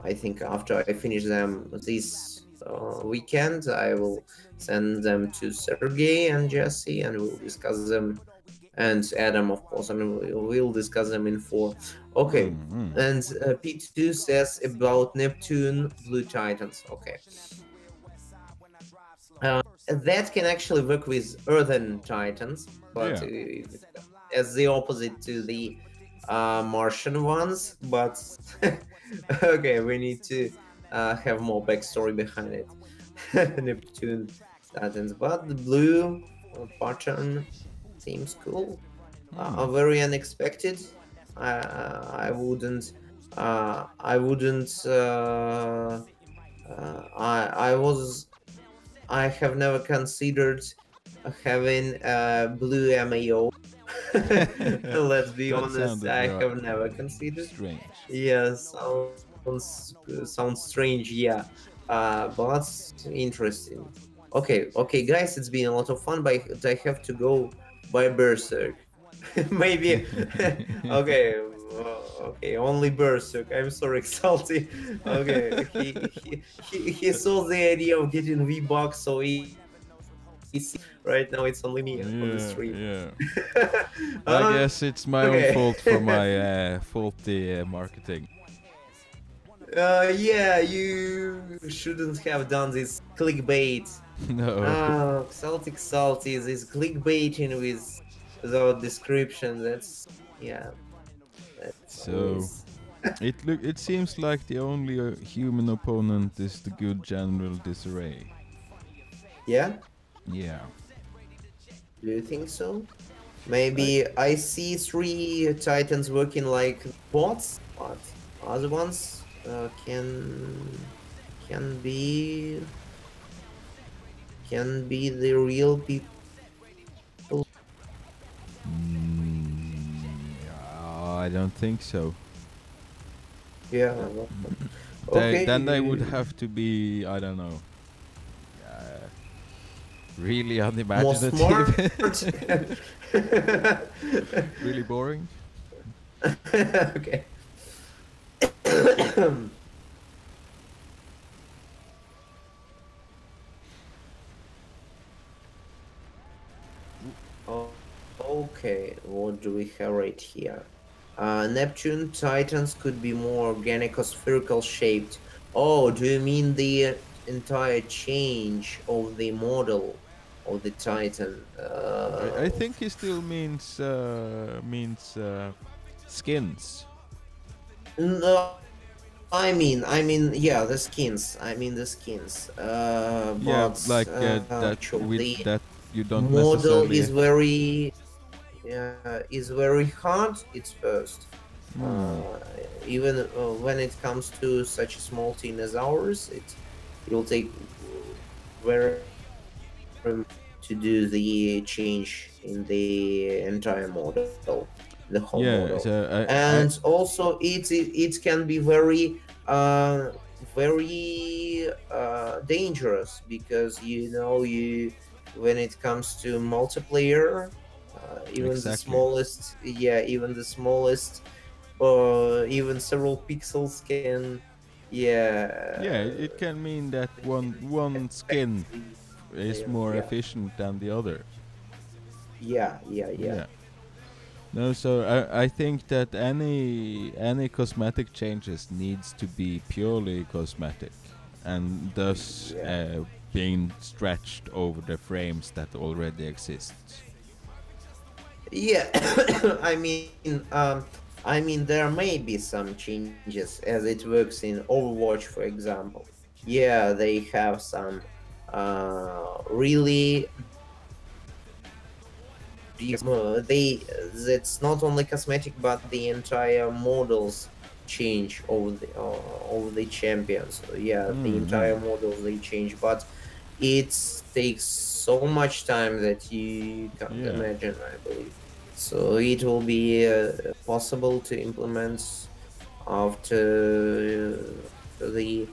I think after I finish them this weekend, I will send them to Sergey and Jesse, and we'll discuss them, and Adam, of course, and we'll discuss them in 4. Okay, and P2 says about Neptune Blue Titans. Okay. That can actually work with Earthen Titans, but as the opposite to the Martian ones. But okay, we need to have more backstory behind it. Neptune Titans, but the blue pattern seems cool. Very unexpected. I wouldn't. I have never considered having blue MAO. Let's be honest, I have never considered. Strange. Yeah, sounds strange, yeah. But interesting. Okay, guys, it's been a lot of fun, but I have to go by Berserk. Maybe. Okay, only Berserk. I'm sorry, Salty. Okay, he saw the idea of getting V-Bucks, so right now it's only me on the stream. Yeah. I guess it's my own fault for my faulty marketing. Yeah, you shouldn't have done this clickbait. No. Celtic Salty, this clickbaiting without description. That's so it seems like the only human opponent is the good General Disarray. Yeah. Yeah. Do you think so? Maybe I see 3 Titans working like bots, but other ones can be the real people. I don't think so. Yeah. Then they would have to be, I don't know, really unimaginative. Really boring. Okay. Okay, what do we have right here? Neptune Titans could be more organic or spherical shaped. Oh, do you mean the entire change of the model of the Titan? I think he still means skins. No, I mean, yeah, the skins. I mean the skins. Yeah, like that with that you don't model necessarily... is very hard. It's first. Even when it comes to such a small team as ours, it will take very to do the change in the entire model, the whole model. So and also it can be very dangerous, because when it comes to multiplayer, even the smallest, even several pixels can, it can mean that one skin is more efficient than the other. Yeah. No, so I think that any cosmetic changes needs to be purely cosmetic, and thus being stretched over the frames that already exist. Yeah, I mean, there may be some changes as it works in Overwatch, for example. Yeah, they have some really they that's not only cosmetic, but the entire models change over the champions. So, yeah, the entire models they change, but it takes so much time that you can't imagine, I believe. So it will be possible to implement after the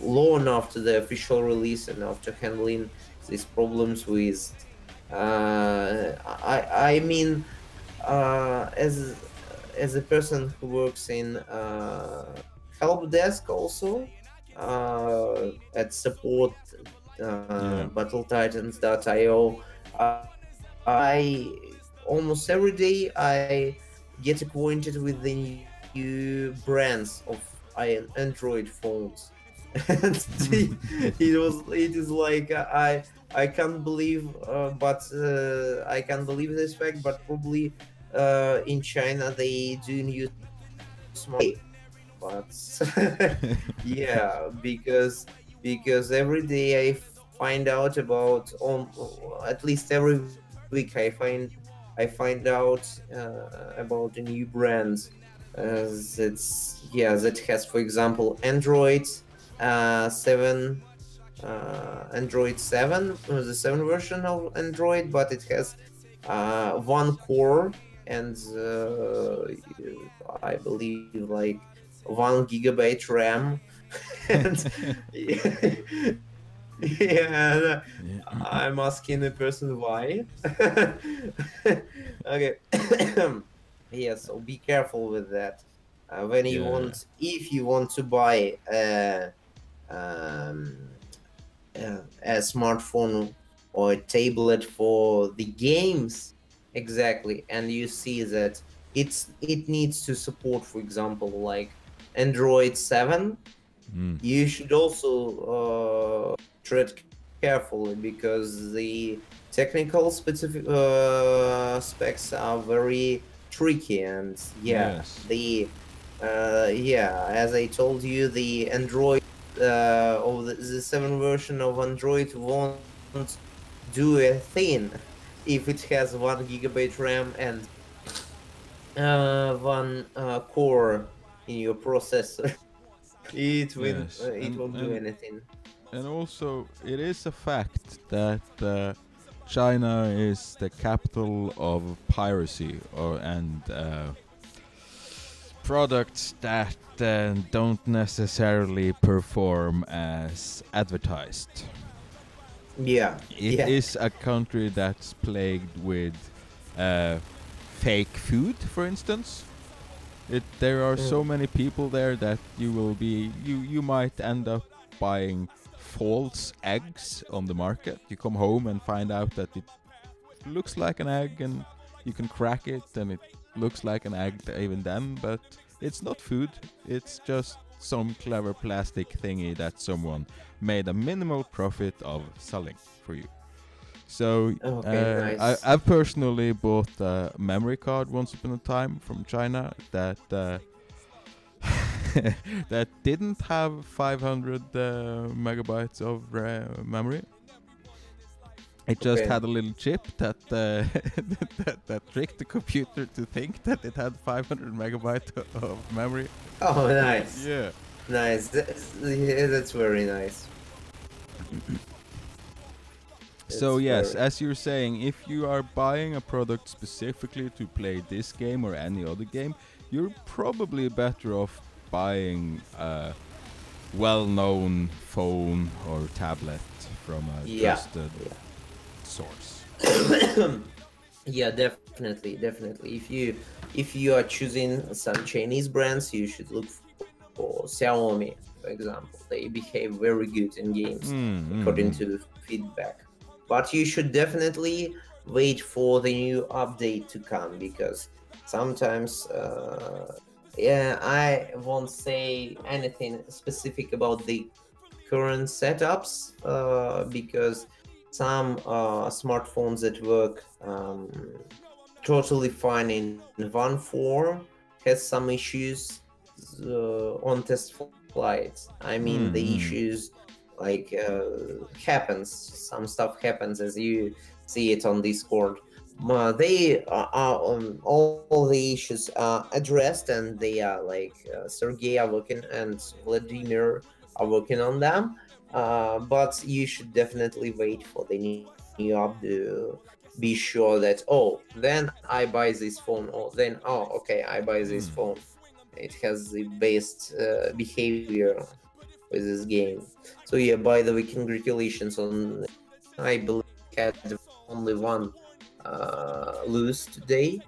long after the official release and after handling these problems with I mean as a person who works in help desk also at support battletitans.io, I almost every day I get acquainted with the new brands of Android phones. And it is like I can't believe I can't believe this fact, but probably in China they do use smart, but yeah, because every day I find out about at least every week I find out about the new brands that has, for example, Android 7 Android 7, the 7 version of Android, but it has one core and I believe like 1 GB RAM. And yeah, I'm asking the person why. Okay. Yeah, so be careful with that. When you want, if you want to buy a smartphone or a tablet for the games, exactly, and you see that it needs to support, for example, like Android 7, you should also tread carefully because the technical specific specs are very tricky, and as I told you, the Android or the 7 version of Android won't do a thing if it has 1 GB RAM and one core in your processor. It won't do anything. And also, it is a fact that China is the capital of piracy, and products that don't necessarily perform as advertised. Yeah, it is a country that's plagued with fake food, for instance. There are so many people there that you might end up buying false eggs on the market. You come home and find out that it looks like an egg, and you can crack it and it looks like an egg even then, but it's not food. It's just some clever plastic thingy that someone made a minimal profit of selling for you. So nice. I personally bought a memory card once upon a time from China that that didn't have 500 megabytes of memory. It just had a little chip that that tricked the computer to think that it had 500 megabytes of memory. Oh, nice. Yeah. Nice. That's very nice. So yes, as you're saying, if you are buying a product specifically to play this game or any other game, you're probably better off buying a well-known phone or tablet from a trusted source. Yeah, definitely. If you are choosing some Chinese brands, you should look for Xiaomi, for example. They behave very good in games, according to feedback. But you should definitely wait for the new update to come, because sometimes, I won't say anything specific about the current setups, because some smartphones that work totally fine in one form has some issues on test flights. I mean, the issues happens, some stuff happens as you see it on Discord, they are all the issues are addressed, and they are like Sergey are working and Vladimir are working on them. But you should definitely wait for the new up to be sure that, oh, then I buy this phone, or then, oh, okay, I buy this phone. It has the best behavior with this game. So yeah, by the way, congratulations on, I believe, had only one lose today.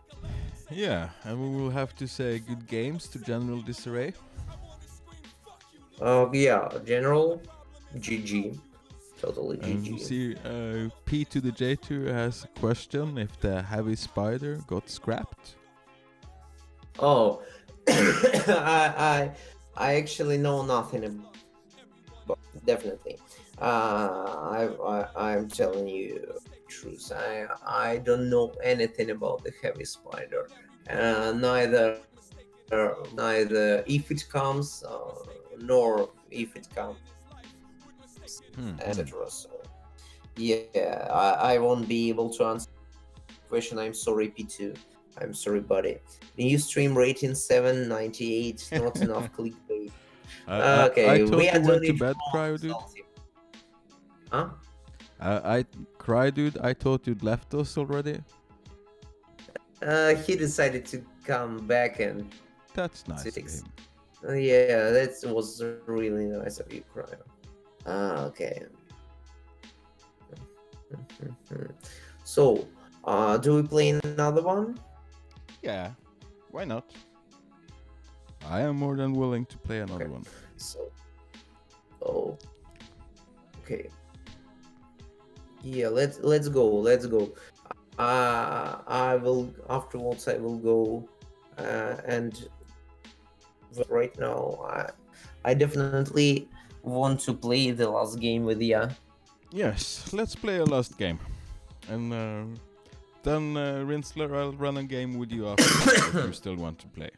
Yeah, and we will have to say good games to General Disarray. Yeah, General, GG. Totally And you GG. see, P to the J2 has a question if the heavy spider got scrapped. Oh, I actually know nothing about it, definitely. I'm telling you the truth. I don't know anything about the heavy spider. Neither if it comes nor if it comes, etc. So yeah, I won't be able to answer the question. I'm sorry, P2. I'm sorry, buddy. New stream rating 798. Not enough clickbait. Okay, I thought we you are went doing to it bed, for Cryo Dude. salty. Huh? I Cryo Dude, I thought you'd left us already. He decided to come back and That's nice of six. him. Yeah, that was really nice of you, Cryo. Okay. So, do we play another one? Yeah, why not? I am more than willing to play another one. So, oh, okay. Yeah, let's go. Let's go. I will afterwards. I will go, and right now, I definitely want to play the last game with you. Yes, let's play a last game, and then Rinsler, I'll run a game with you after if you still want to play.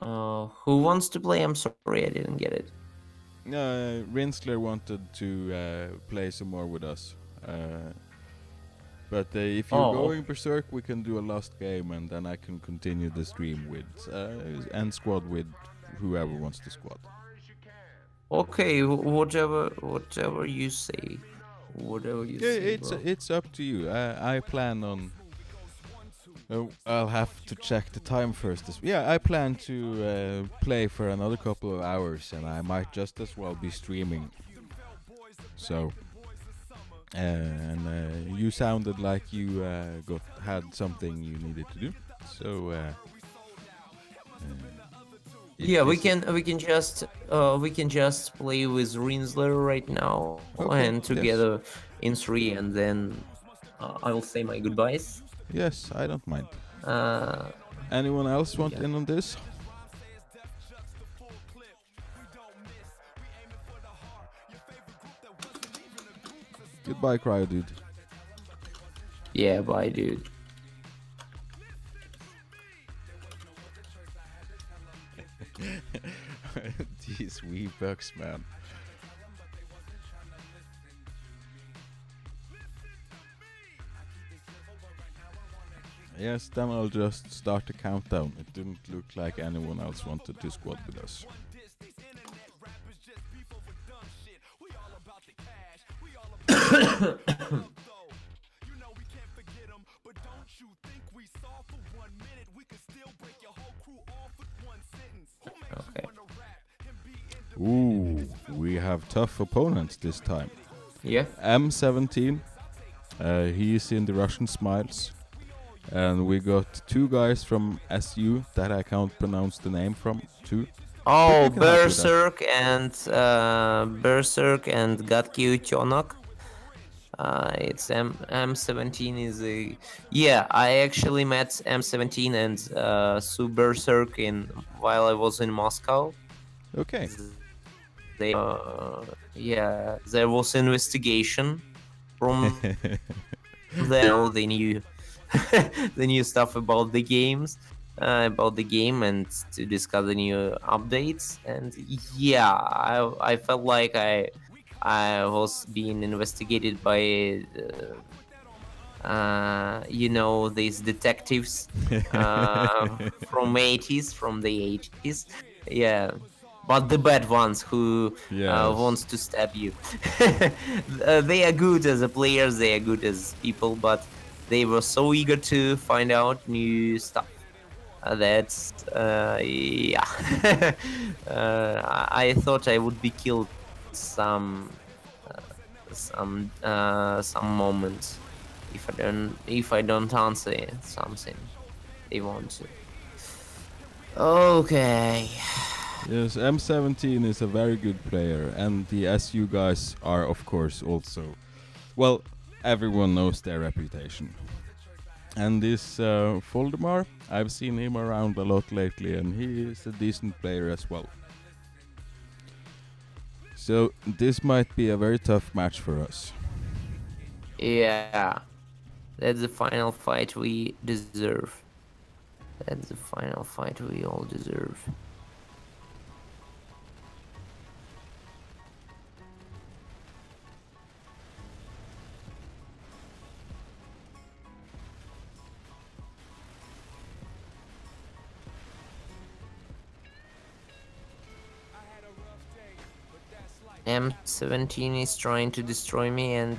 Who wants to play? I'm sorry, I didn't get it. Rinsler wanted to play some more with us. But if you're going Berserk, we can do a last game, and then I can continue the stream with and squad with whoever wants to squad. Okay, whatever you say. Whatever you say, it's up to you. I plan on. I'll have to check the time first. I plan to play for another couple of hours, and I might just as well be streaming. So, and you sounded like you had something you needed to do. So, yeah, we can just play with Rinsler right now, and together in 3, and then I will say my goodbyes. Yes, I don't mind. Anyone else want in on this? Goodbye, Cryo Dude. Yeah, bye, dude. These wee bucks, man. Yes, then I'll just start the countdown. It didn't look like anyone else wanted to squad with us. Okay. Ooh, we have tough opponents this time. Yeah. M17, he is in the Russian Smiles. And we got two guys from SU that I can't pronounce the name from, too. Oh, Berserk and Gatki Utionok. It's M17 is a... Yeah, I actually met M17 and Sue Berserk while I was in Moscow. Okay. They, yeah, there was investigation from there. They knew the new stuff about the games, about the game, and to discuss the new updates. And yeah, I felt like I was being investigated by you know, these detectives from 80s, from the 80s. Yeah, but the bad ones who Yes. wants to stab you. They are good as a players, they are good as people, but they were so eager to find out new stuff. That's yeah. I thought I would be killed some moments if I don't answer something they want to. Okay. Yes, M17 is a very good player, and the SU guys are, of course, also. Well, everyone knows their reputation. And this Voldemar, I've seen him around a lot lately, and he is a decent player as well. So this might be a very tough match for us. Yeah. That's the final fight we deserve. That's the final fight we all deserve. M17 is trying to destroy me, and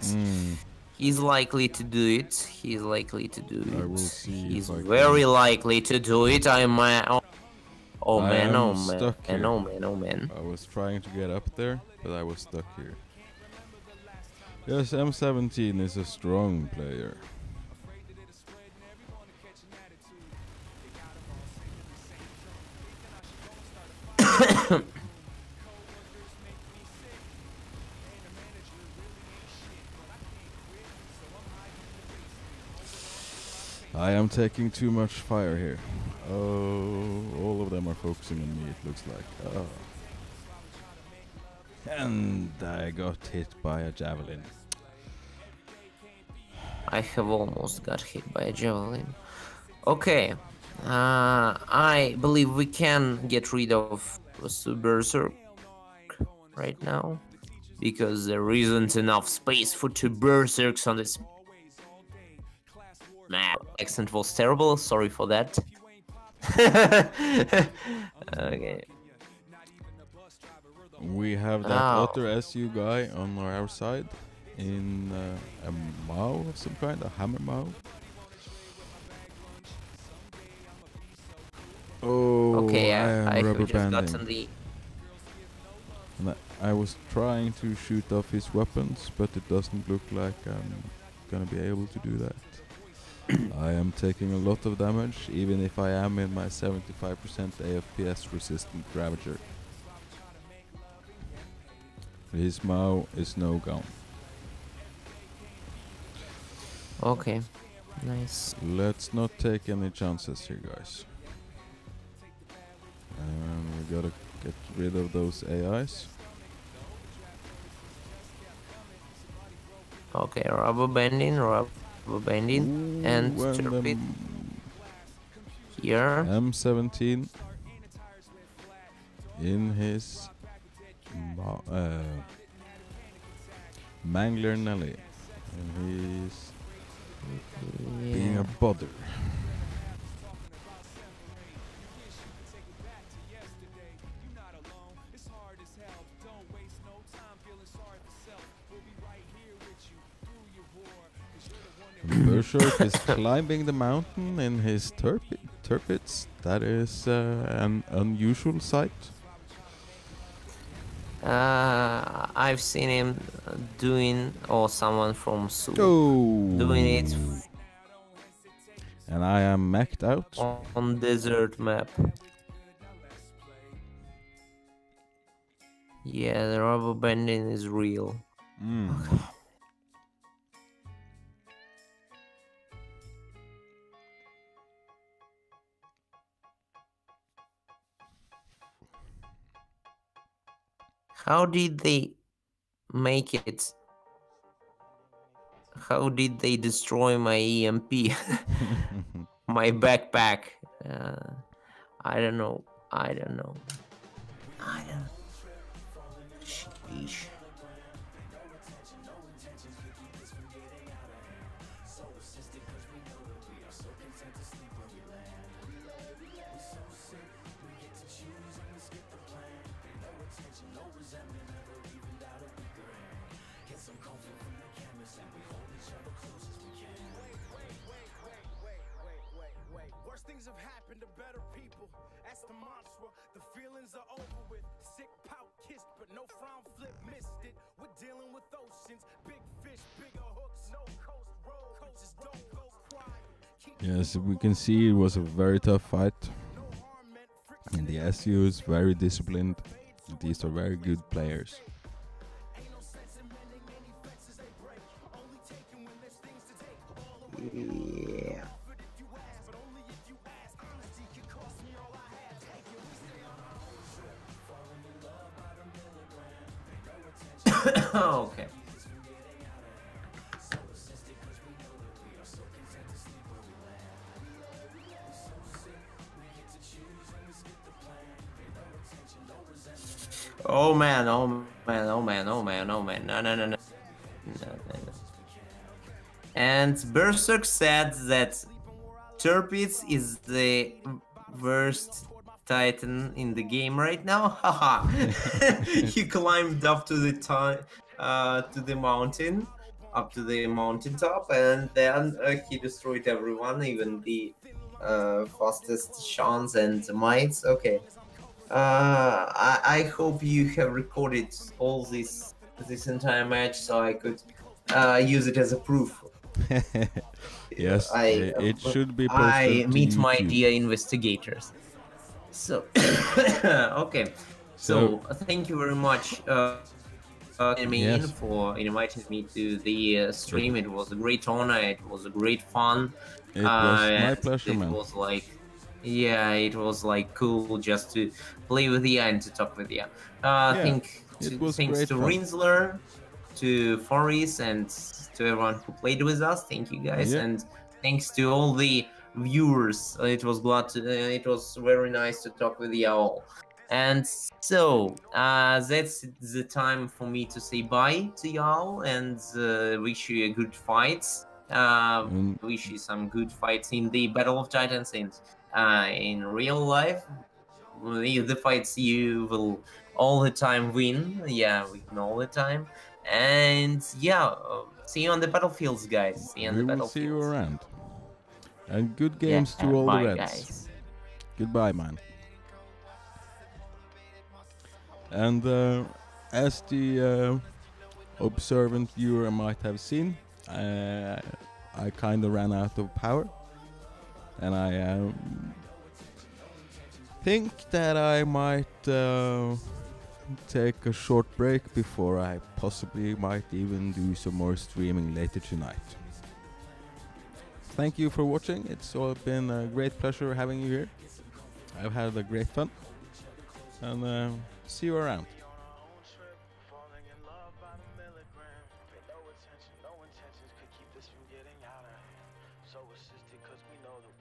he's likely to do it. He's likely to do it. I will see. He's if I very can. likely to do it. Oh man, I oh man, am stuck here. oh man, oh man. I was trying to get up there, but I was stuck here. Yes, M17 is a strong player. I am taking too much fire here. Oh, all of them are focusing on me, it looks like. Oh. And I got hit by a javelin. I have almost got hit by a javelin. Okay, I believe we can get rid of Berserk right now, because there isn't enough space for 2 Berserks on this map. Accent was terrible, sorry for that. Okay. We have that other SU guy on our side in a Mao of some kind, a hammer Mao. Oh, Okay, I am rubber have just banding. gotten the... And I was trying to shoot off his weapons, but it doesn't look like I'm gonna be able to do that. I am taking a lot of damage, even if I am in my 75% AFPS resistant Ravager. His Mao is no gone. Okay, nice. Let's not take any chances here, guys. And we gotta get rid of those AIs. Okay, rubber banding, and turpid here. M17 in his Mangler Nelly, and he's being a bother. Berserk is climbing the mountain in his turpits. That is an unusual sight. I've seen him doing, or someone from Su doing it and I am maxed out on desert map. Yeah, the rubber banding is real. How did they make it? How did they destroy my EMP? My backpack? I don't know. Sheesh. things have happened to better people. That's the mantra. The feelings are over with. Sick pout kissed, but no frown flip missed it. We're dealing with oceans, big fish, bigger hooks. No coast road, coaches don't go quiet. Yes, we can see it was a very tough fight. And the SU is very disciplined. These are very good players. Yeah. Okay. Oh man, oh man, oh man, oh man, oh man. No, no, no, no. No, no, no. And Berserk said that Turpitz is the worst Titan in the game right now. Haha. He climbed up to the mountain, up to the mountaintop, and then he destroyed everyone, even the fastest Shans and Mites. Okay. I hope you have recorded all this entire match so I could use it as a proof. Yes, it should be posted I to meet my YouTube. dear investigators. So, okay. So, thank you very much, Yes. for inviting me to the stream. It was a great honor. It was a great fun. It was my And pleasure, it man. was like, yeah, it was like cool just to play with you and to talk with you. it was Thanks great to fun. Rinsler, to Forris, and to everyone who played with us. Thank you guys, Yeah. and thanks to all the viewers. It was it was very nice to talk with you all. And so that's the time for me to say bye to y'all and wish you a good fights. Wish you some good fights in the Battle of Titans and in real life. The fights you will all the time win. Yeah, win all the time. And yeah, see you on the battlefields, guys. See you on the We will see you battlefields. around. And good Yeah, games to all bye, the Reds. guys. Goodbye, man. And as the observant viewer might have seen, I kind of ran out of power. And I think that I might take a short break before I possibly might even do some more streaming later tonight. Thank you for watching. It's all been a great pleasure having you here. I've had a great fun. And see you around. No intentions could keep this from getting out of. So assisted 'cause we know that